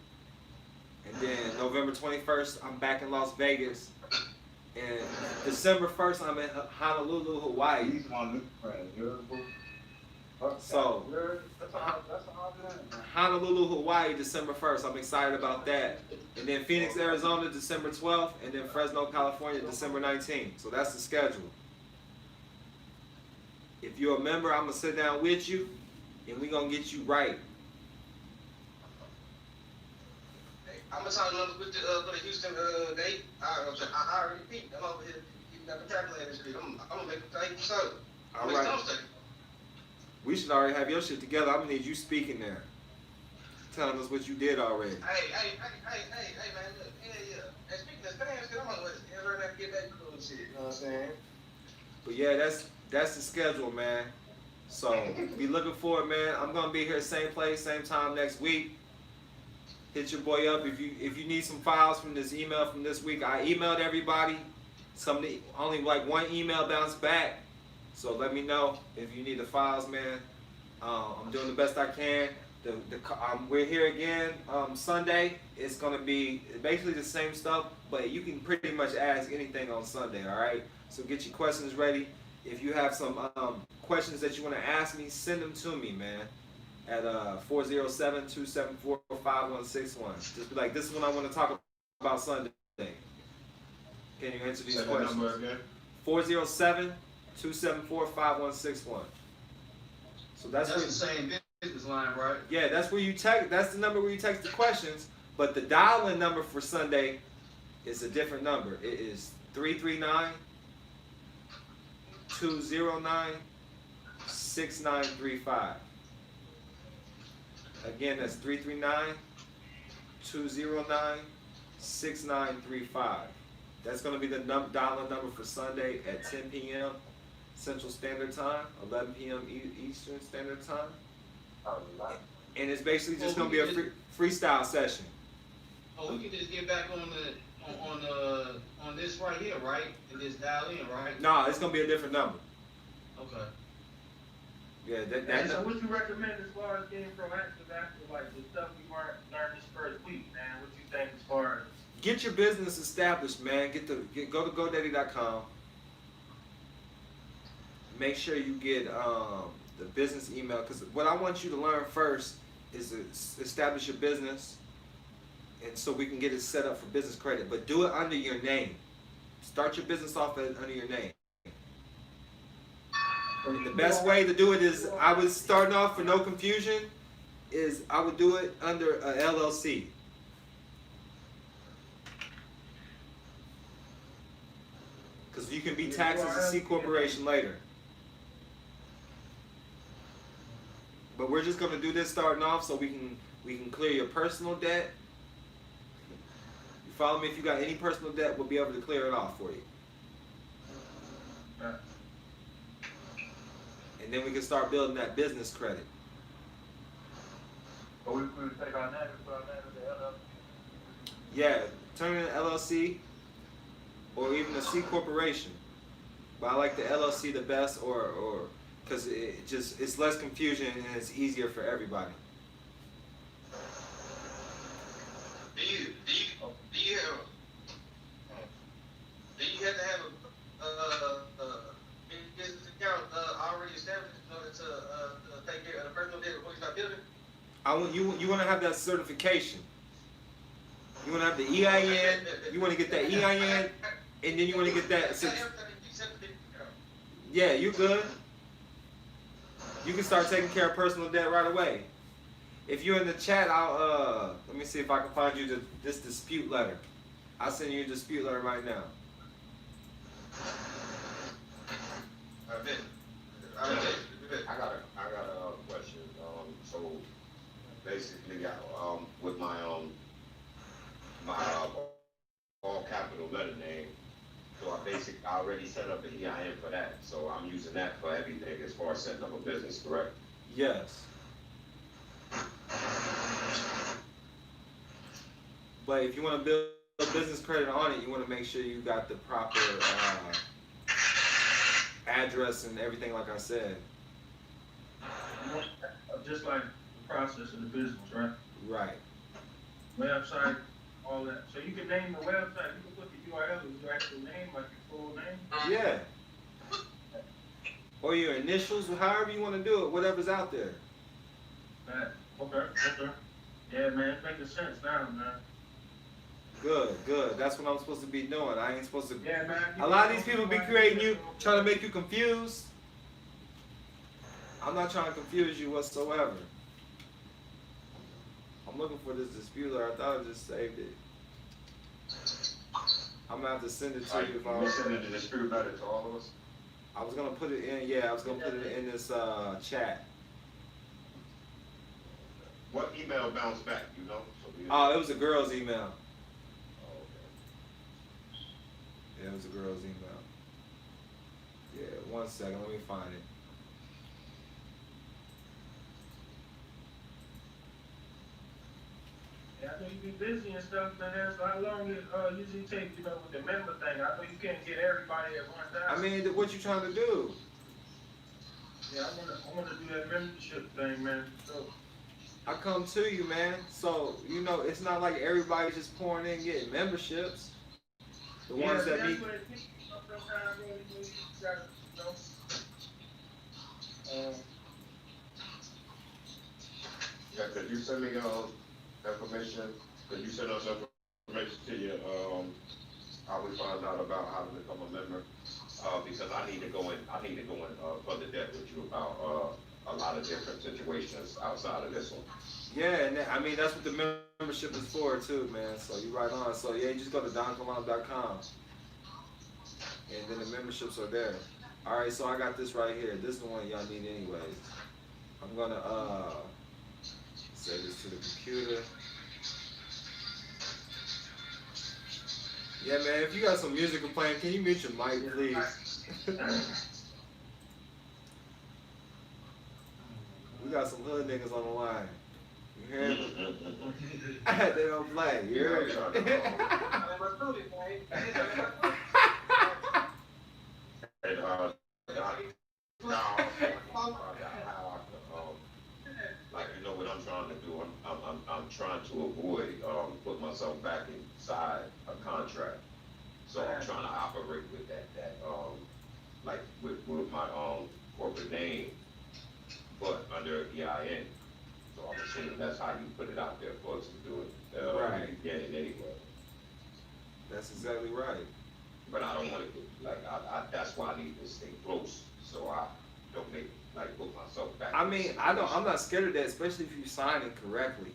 And then November 21st, I'm back in Las Vegas. And December 1st, I'm in Honolulu, Hawaii. He's my new friend. So, Honolulu, Hawaii, December 1st. I'm excited about that. And then Phoenix, Arizona, December 12th. And then Fresno, California, December 19th. So that's the schedule. If you're a member, I'm going to sit down with you, and we're going to get you right. Hey, I'm going to talk with for the Houston date. I already peeped. I'm over here. You got the calculator and shit. I'm going to make it take some. All right. We should already have your shit together. I'm going to need you speaking there. Telling us what you did already. Hey, man, look. Yeah. And speaking of Spanish, I'm on the way to learn how to get back to doing shit. You know what I'm saying? But yeah, that's the schedule, man. So be looking for it, man. I'm gonna be here same place, same time next week. Hit your boy up if you need some files from this email from this week. I emailed everybody. Only like one email bounced back. So let me know if you need the files, man. I'm doing the best I can. We're here again Sunday. It's gonna be basically the same stuff, but you can pretty much ask anything on Sunday. All right. So get your questions ready. If you have some questions that you want to ask me, send them to me, man, at 407-274-5161. Just be like, this is what I want to talk about Sunday. Can you answer these questions? Number again? 407-274-5161. So that's the same business line, right? Yeah, that's where you text. That's the number where you text the questions. But the dial-in number for Sunday is a different number. It is 339-209-6935. Again, that's 339-209-6935. That's going to be the dial-in number for Sunday at 10 p.m. Central Standard Time, 11 p.m. Eastern Standard Time. And it's basically just going to be a freestyle session. Oh, we can just get back on this right here, right? And just dial in, right? No, it's going to be a different number. Okay. Yeah, And so what you recommend as far as getting proactive after like the stuff we learned this first week, man? What you think as far as get your business established, man. Go to GoDaddy.com. Make sure you get the business email, because what I want you to learn first is to establish your business, and so we can get it set up for business credit. But do it under your name. Start your business off under your name. And the best way to do it is, I was starting off for no confusion, is I would do it under a LLC. Because you can be taxed as a C corporation later. But we're just gonna do this starting off so we can clear your personal debt. You follow me? If you got any personal debt, we'll be able to clear it off for you. And then we can start building that business credit. But we would take our name and put our name in the LLC. Yeah, turn it into LLC or even a C corporation. But I like the LLC the best, or because it's less confusion and it's easier for everybody. Do you have to have a business account already established in order to take care of the personal debt before you start building? You want to have that certification. You want to have the EIN. You want to get that EIN, and then you want to get that. Yeah, you good. You can start taking care of personal debt right away. If you're in the chat, I'll let me see if I can find you this dispute letter. I'll send you a dispute letter right now. I got a question. So basically, with my all capital letter name, so I already set up an EIN for that. So I'm using that for everything as far as setting up a business, correct? Yes. But if you want to build a business credit on it, you want to make sure you got the proper address and everything, like I said. just like the process of the business, right? Right. Website, all that. So you can name the website. You can put the URL as your actual name, like your full name. Yeah. Or your initials, however you want to do it, whatever's out there. Okay. Yeah, man, it's making sense now, man. Good. That's what I'm supposed to be doing. I ain't supposed to. Yeah, man. A lot of these people be creating you, trying to make you confused. I'm not trying to confuse you whatsoever. I'm looking for this dispute letter. I thought I just saved it. I'm gonna have to send it to you if I. You sending the dispute letter to all of us? I was gonna put it in. Yeah, I was gonna put it in this chat. What email bounced back? You know? Oh, it was a girl's email. Oh, okay. Yeah, it was a girl's email. Yeah, 1 second. Let me find it. Yeah, I know you be busy and stuff, man. So how long it usually take, with the member thing? I know you can't get everybody at one time. I mean, what you trying to do? Yeah, I wanna do that membership thing, man. So. I come to you, man. So, it's not like everybody's just pouring in getting memberships. The ones that need. Yeah, could you send me information? Could you send us information to you? How we find out about how to become a member? Because I need to go in further depth with you about a lot of different situations outside of this one. Yeah, and that's what the membership is for too, man. So you right on. So yeah, you just go to donkilam.com, and then the memberships are there. All right, so I got this right here. This is the one y'all need anyways. I'm gonna save this to the computer. Yeah, man. If you got some music playing, can you mute your mic, please? We got some hood niggas on the line. You hear me? They don't play. You hear me? operate with that, like with my, corporate name, but under EIN. So I'm assuming that's how you put it out there for us to do it. Right. You get it anyway. That's exactly right. But I don't want to, like, that's why I need to stay close, so I don't put myself back. I mean, I'm not scared of that, especially if you sign it correctly.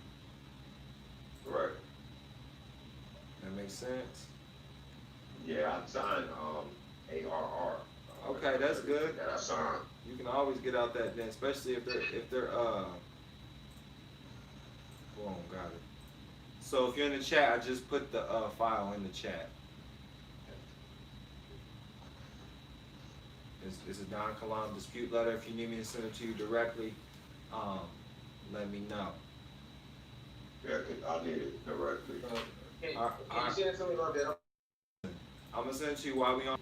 Right. That makes sense. Yeah, I signed, ARR. Okay, that's good. That I signed. You can always get out that then, especially if they're boom, got it. So if you're in the chat, I just put the file in the chat. It's a Don Kilam dispute letter. If you need me to send it to you directly, let me know. Yeah, I need it directly. Can you send it to me like that? I'm gonna send it to you while we on.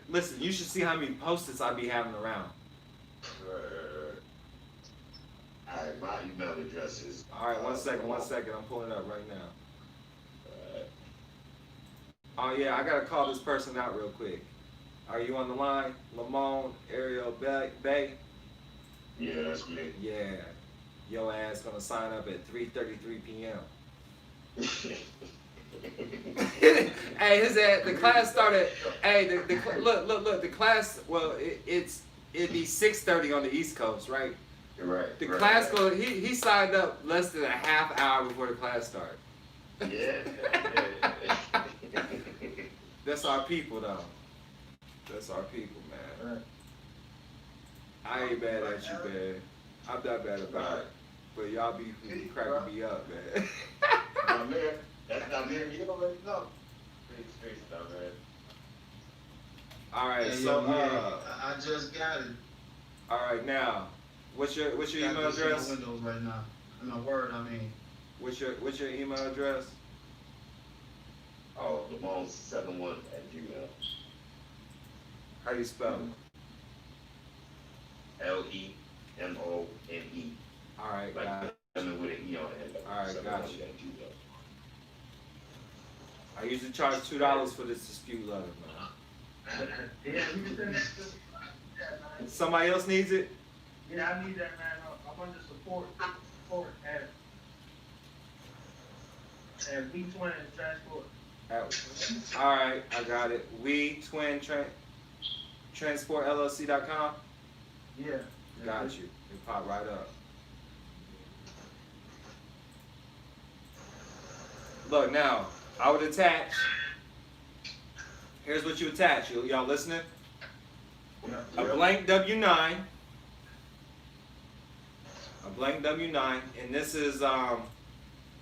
Listen, you should see how many post-its I be having around. Alright, my email address is. All right, one second. I'm pulling it up right now. Oh yeah, I gotta call this person out real quick. Are you on the line? Lamone, Ariel, Bay? Yeah, that's me. Yeah. Your ass gonna sign up at 3:33 p.m. Hey, the class started. Hey, look, the class. Well, it'd be 6:30 on the East Coast, right? Right. The class go. He signed up less than a half hour before the class started. Yeah. That's our people, though. That's our people, man. I ain't mad at you, man. I'm not mad about it. But y'all be cracking me up, man. My man, that's not me. You already know. Straight stuff, man. All right, Hey, so I just got it. all right, now, what's your email address? Windows right now. No word, I mean. What's your email address? Oh, Lamone71 at Gmail. How do you spell it? LEMONE. All right, Like got it. lemon with an E on the end. All right, got you. At Gmail. I usually charge $2 for this dispute letter, man. Yeah, you can send that to. Somebody else needs it? Yeah, I need that, man. I'm under support and we twin transport. All right, I got it. We twin transportllc.com. Yeah. Got you. It popped right up. Look now, I would attach. Here's what you attach. Y'all listening? A blank W-9. A blank W-9, and this is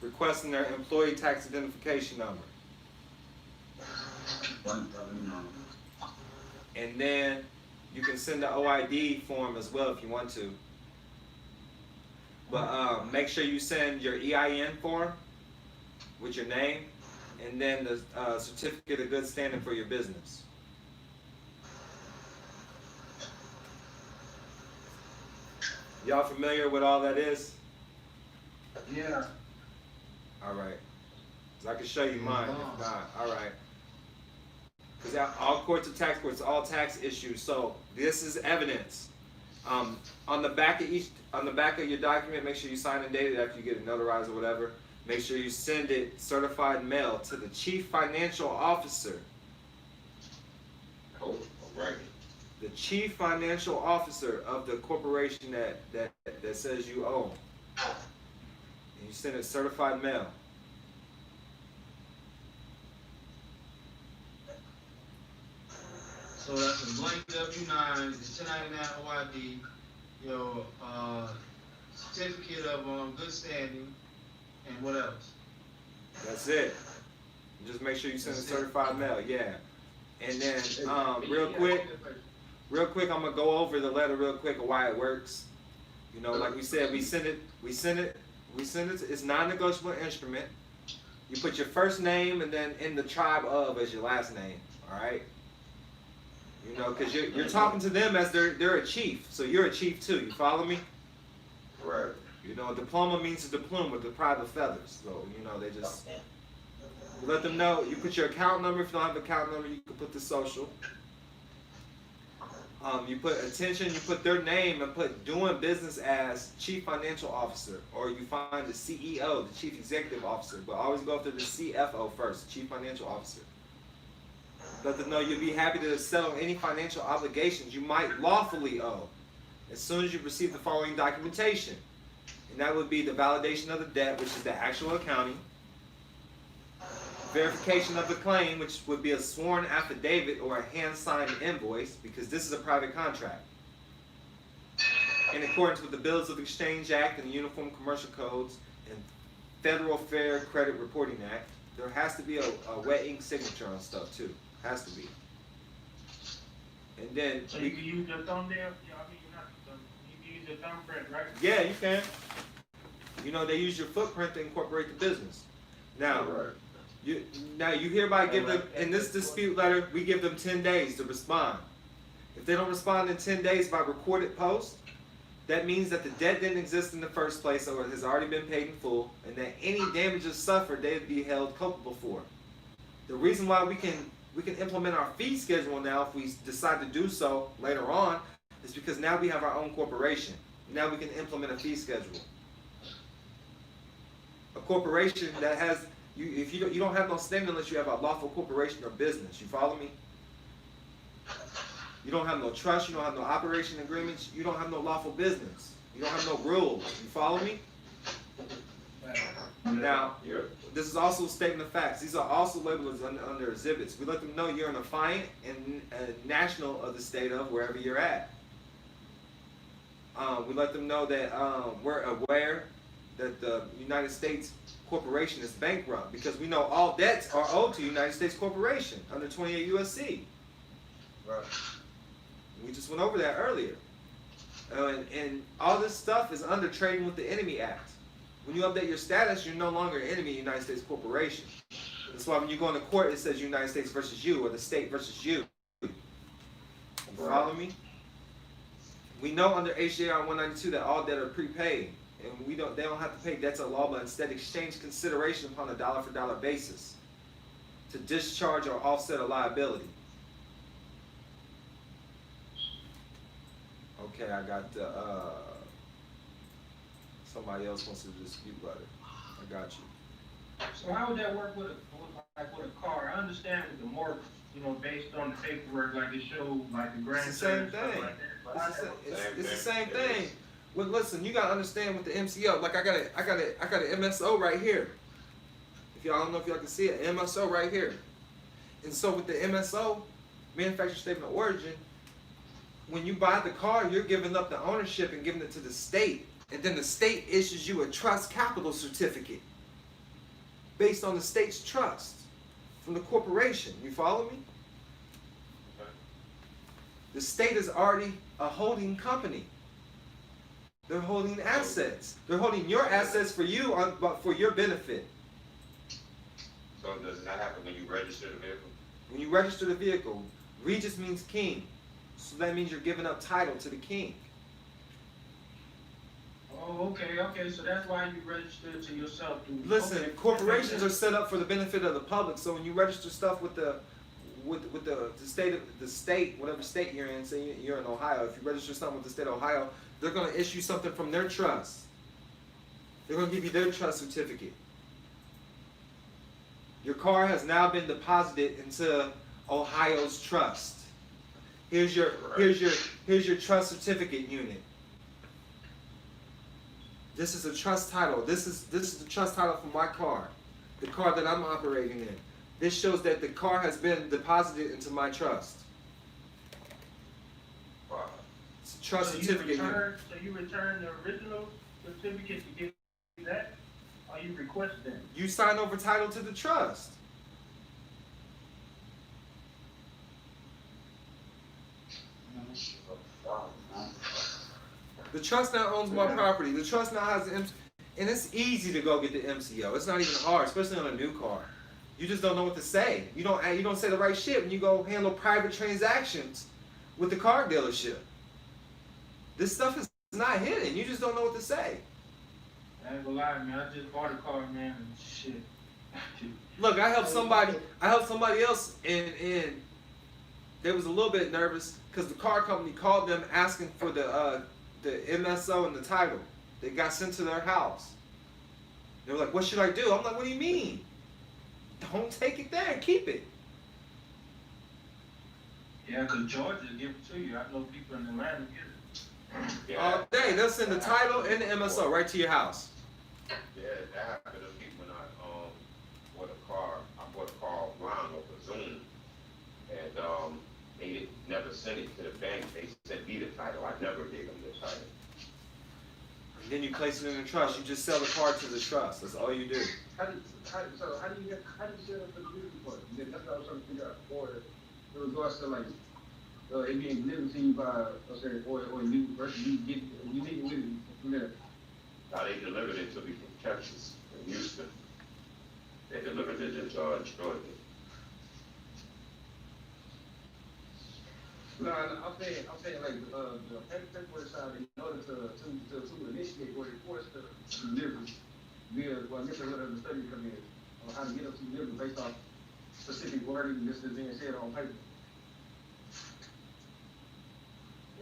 requesting their employee tax identification number. And then you can send the OID form as well if you want to. But make sure you send your EIN form with your name, and then the certificate of good standing for your business. Y'all familiar with all that is? Yeah. All right. So I can show you mine. If not, all right. Because all courts are tax courts, all tax issues. So this is evidence. On the back of your document, make sure you sign and date it after you get it notarized or whatever. Make sure you send it certified mail to the chief financial officer. Oh, right. The chief financial officer of the corporation that says you own. And you send it certified mail. So that's a blank W-9, it's 1099 OID, your certificate of good standing, and what else? That's it. Just make sure you send a certified mail, yeah. And then real quick, I'm gonna go over the letter real quick of why it works. You know, like we said, we send it. It's non-negotiable instrument. You put your first name and then in the tribe of as your last name. All right. You know, because you're talking to them as they're a chief, so you're a chief too. You follow me? Right. You know, a diploma means a diploma with the pride of feathers. So you know they just. You let them know. You put your account number. If you don't have an account number, you can put the social. You put attention. You put their name and put doing business as Chief Financial Officer, or you find the CEO, the Chief Executive Officer. But always go after the CFO first, Chief Financial Officer. Let them know you'll be happy to settle any financial obligations you might lawfully owe as soon as you receive the following documentation. And that would be the validation of the debt, which is the actual accounting, verification of the claim, which would be a sworn affidavit or a hand-signed invoice, because this is a private contract. In accordance with the Bills of Exchange Act and the Uniform Commercial Codes and Federal Fair Credit Reporting Act, there has to be a wet ink signature on stuff too. Has to be. And then So you can use your thumbnail? Yeah, I mean, not your thumb. You can use your thumbprint, right? yeah, you can. You know, they use your footprint to incorporate the business. Now, you hereby give them, in this dispute letter, we give them 10 days to respond. If they don't respond in 10 days by recorded post, that means that the debt didn't exist in the first place or it has already been paid in full, and that any damages suffered, they'd be held culpable for. The reason why we can implement our fee schedule now, if we decide to do so later on, is because now we have our own corporation. Now we can implement a fee schedule. A corporation that has, if you don't have no standing unless you have a lawful corporation or business. You follow me? You don't have no trust. You don't have no operation agreements. You don't have no lawful business. You don't have no rules. You follow me? Now, this is also a statement of facts. These are also labeled as under exhibits. We let them know you're an affiant and a national of the state of wherever you're at. We let them know that we're aware that the United States corporation is bankrupt, because we know all debts are owed to United States corporation under 28 USC. Right. We just went over that earlier. And all this stuff is under Trading with the Enemy Act. When you update your status, you're no longer an enemy of the United States corporation. That's why when you go into court, it says United States versus you, or the state versus you. You follow me? We know under HJR 192 that all debt are prepaid, and they don't have to pay debts of law, but instead exchange consideration upon a dollar-for-dollar basis to discharge or offset a liability. Okay, I got somebody else wants to dispute letter. I got you. So how would that work with a car? I understand with the mortgage, based on the paperwork, like it shows, like the grand It's the same thing. It's the same thing. Well, listen, you gotta understand with the MCO. Like I got an MSO right here. If y'all don't know if y'all can see it, MSO right here. And so with the MSO, manufacturer statement of origin, when you buy the car, you're giving up the ownership and giving it to the state. And then the state issues you a trust capital certificate based on the state's trust from the corporation. You follow me? The state is already a holding company. They're holding assets. They're holding your assets for you, but for your benefit. So does that happen when you register the vehicle? When you register the vehicle, Regis means king. So that means you're giving up title to the king. Oh, okay, so that's why you register it to yourself. Listen, corporations are set up for the benefit of the public. So when you register stuff with the state, whatever state you're in, say you're in Ohio, if you register something with the state of Ohio, they're going to issue something from their trust. They're going to give you their trust certificate. Your car has now been deposited into Ohio's trust. Here's your trust certificate unit. This is a trust title. This is the trust title for my car, the car that I'm operating in. This shows that the car has been deposited into my trust. Wow. It's a trust certificate unit. So you return the original certificate to get that, or you request that? You sign over title to the trust. The trust now owns my property. The trust now has the and it's easy to go get the MCO. It's not even hard, especially on a new car. You just don't know what to say. You don't say the right shit when you go handle private transactions with the car dealership. This stuff is not hidden. You just don't know what to say. I ain't gonna lie, man. I just bought a car, man, and shit. Look, I helped somebody else, and they was a little bit nervous because the car company called them asking for the MSO and the title. They got sent to their house. They were like, "What should I do?" I'm like, "What do you mean? Don't take it there. Keep it." Yeah, because Georgia give it to you. I know people in Atlanta get it. Yeah, All day, they'll send the title and the MSO right to your house. Yeah, that happened to me when I bought a car. I bought a car online over Zoom, and they didn't never sent it to the bank. They sent me the title. I never gave them the title. And then you place it in a trust. You just sell the car to the trust. That's all you do. How do you set up the delivery part? That's what I was trying to figure out. Or in regards to like it being delivered to you by or you get you need it with you from there. Now they delivered it to me from Texas, from Houston. They delivered it in Georgia. No, I'm saying like the paperwork side in order to initiate or enforce the delivery. Well, I guess that's where the study come in on how to get up to delivery based on specific wording this is being said on paper.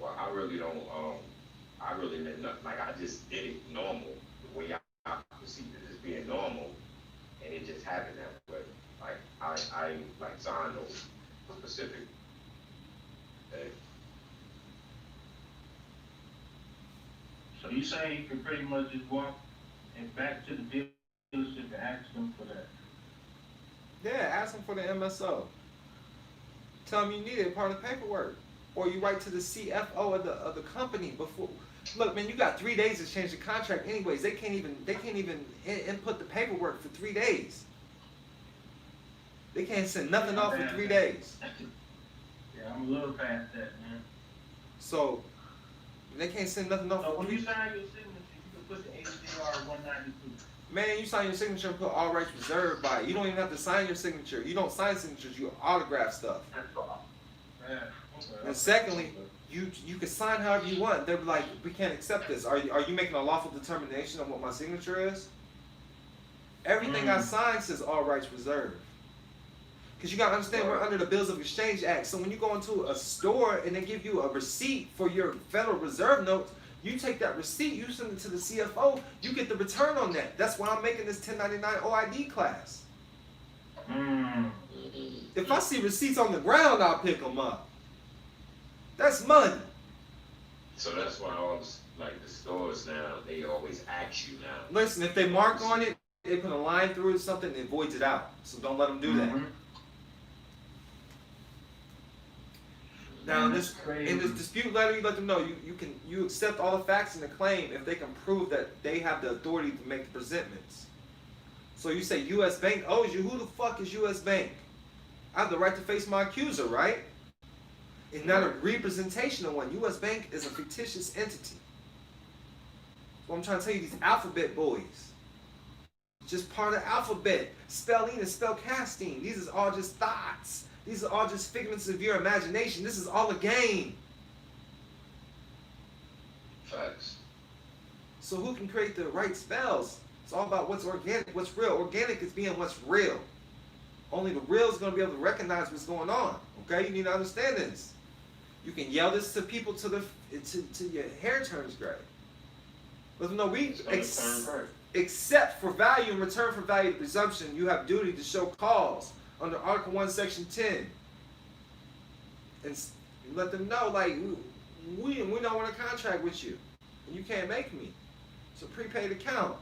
Well, I really don't. I really did nothing. Like I just did it normal, the way I perceived it as being normal, and it just happened that way. Like I like signed those specific. So you saying you can pretty much just walk and back to the dealership and ask them for that? Yeah, ask them for the MSO. Tell them you need it, part of the paperwork. Or you write to the CFO of the company before. Look, man, you got 3 days to change the contract. Anyways, they can't even input the paperwork for 3 days. They can't send nothing off for 3 days. Yeah, I'm a little past that, man. So they can't send nothing off. So when you sign your signature, you can put the HDR 192. Man, you sign your signature and put all rights reserved by it. You don't even have to sign your signature. You don't sign signatures. You autograph stuff. That's all. Yeah. Okay. And secondly, you can sign however you want. They're like, we can't accept this. Are you making a lawful determination of what my signature is? Everything I sign says all rights reserved. Because you got to understand, we're under the Bills of Exchange Act. So when you go into a store and they give you a receipt for your Federal Reserve notes, you take that receipt, you send it to the CFO, you get the return on that. That's why I'm making this 1099 OID class. If I see receipts on the ground, I'll pick them up. That's money. So that's why all like the stores now, they always ask you now. Listen, if they mark on it, they put a line through it or something, it voids it out. So don't let them do that. Now, in this dispute letter, you let them know you accept all the facts in the claim if they can prove that they have the authority to make the presentments. So you say U.S. Bank owes you. Who the fuck is U.S. Bank? I have the right to face my accuser, right? It's not a representation of one. U.S. Bank is a fictitious entity. So I'm trying to tell you, these alphabet boys, just part of the alphabet. Spelling and spellcasting. These is all just thoughts. These are all just figments of your imagination. This is all a game. Facts. So who can create the right spells? It's all about what's organic, what's real. Organic is being what's real. Only the real is going to be able to recognize what's going on. Okay, you need to understand this. You can yell this to people to your hair turns gray. But no, we except for value in return for value presumption, you have duty to show cause under Article 1, Section 10. And let them know, like, we don't want to contract with you. And you can't make me. It's a prepaid account.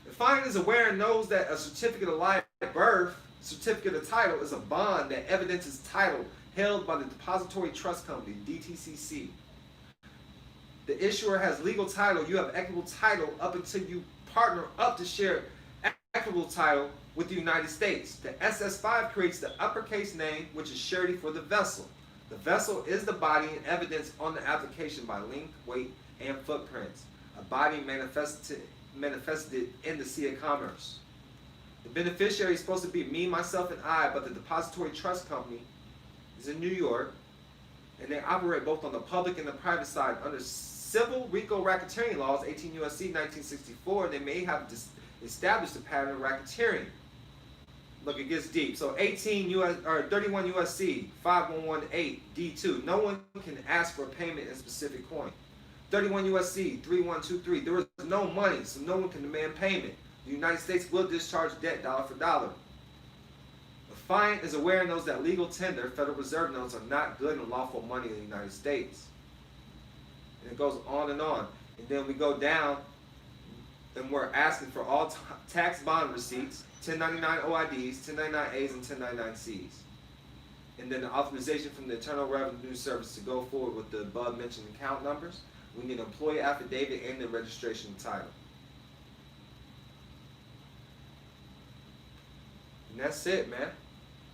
The client is aware and knows that a certificate of live birth, certificate of title, is a bond that evidences title held by the Depository Trust Company, DTCC. The issuer has legal title. You have equitable title up until you partner up to share equitable title with the United States. The SS5 creates the uppercase name, which is surety for the vessel. The vessel is the body and evidence on the application by length, weight, and footprints. A body manifested in the sea of commerce. The beneficiary is supposed to be me, myself, and I, but the Depository Trust Company is in New York, and they operate both on the public and the private side under civil RICO racketeering laws, 18 U.S.C. 1964. They may have established a pattern of racketeering. Look, it gets deep. So 31 USC 5118 D2. No one can ask for a payment in specific coin. 31 USC 3123. There is no money, so no one can demand payment. The United States will discharge debt dollar for dollar. The client is aware and knows that legal tender, Federal Reserve notes, are not good and lawful money in the United States. And it goes on and on. And then we go down and we're asking for all tax bond receipts, 1099 OIDs, 1099As, and 1099Cs. And then the authorization from the Internal Revenue Service to go forward with the above mentioned account numbers. We need an employee affidavit and the registration title. And that's it, man.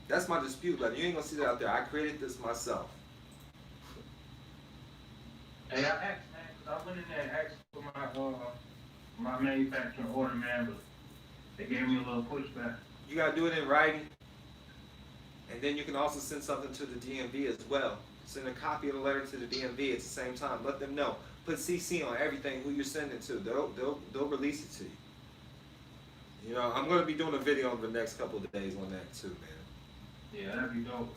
That's my dispute letter. You ain't gonna see that out there. I created this myself. Hey, I asked, man, 'cause I went in there and asked for my manufacturing order, man, but they gave me a little pushback. You gotta do it in writing. And then you can also send something to the DMV as well. Send a copy of the letter to the DMV at the same time. Let them know. Put CC on everything who you're sending it to. They'll release it to you. You know, I'm gonna be doing a video over the next couple of days on that too, man. Yeah, that'd be dope, man.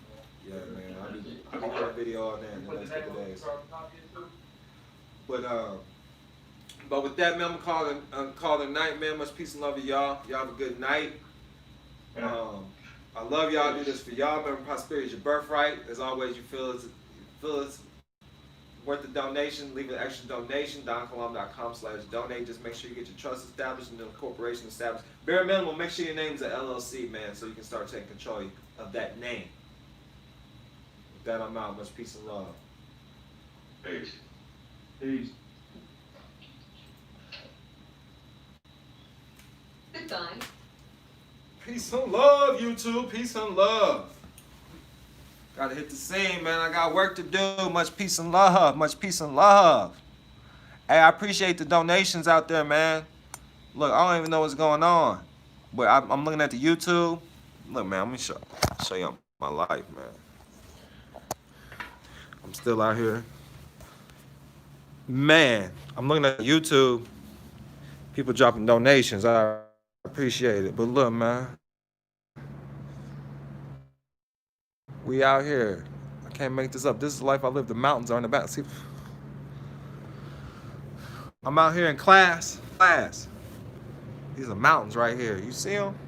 Yeah, man. I'll be doing a video on that in the next couple of days. But with that, man, I'm calling night, man. Much peace and love to y'all. Y'all have a good night. I love y'all. I do this for y'all. Remember, prosperity is your birthright. As always, you feel it's worth the donation. Leave an extra donation. DonKilam.com/donate. Just make sure you get your trust established and the corporation established. Bare minimum, make sure your name's an LLC, man, so you can start taking control of that name. With that, I'm out. Much peace and love. Peace. Peace. Goodbye. Peace and love, YouTube. Peace and love. Gotta hit the scene, man. I got work to do. Much peace and love. Much peace and love. Hey, I appreciate the donations out there, man. Look, I don't even know what's going on. But I'm looking at the YouTube. Look, man, let me show you my life, man. I'm still out here. Man, I'm looking at YouTube. People dropping donations. I appreciate it. But look, man. We out here. I can't make this up. This is the life I live. The mountains are in the back. See, I'm out here in class. These are mountains right here. You see them?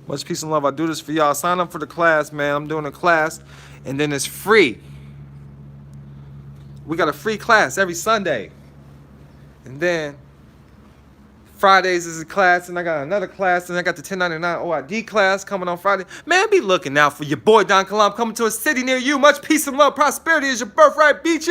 Much peace and love. I do this for y'all. Sign up for the class, man. I'm doing a class, and then it's free. We got a free class every Sunday. And then Fridays is a class, and I got another class, and I got the 1099 OID class coming on Friday. Man, be looking out for your boy Don Kilam coming to a city near you. Much peace and love. Prosperity is your birthright, beaches.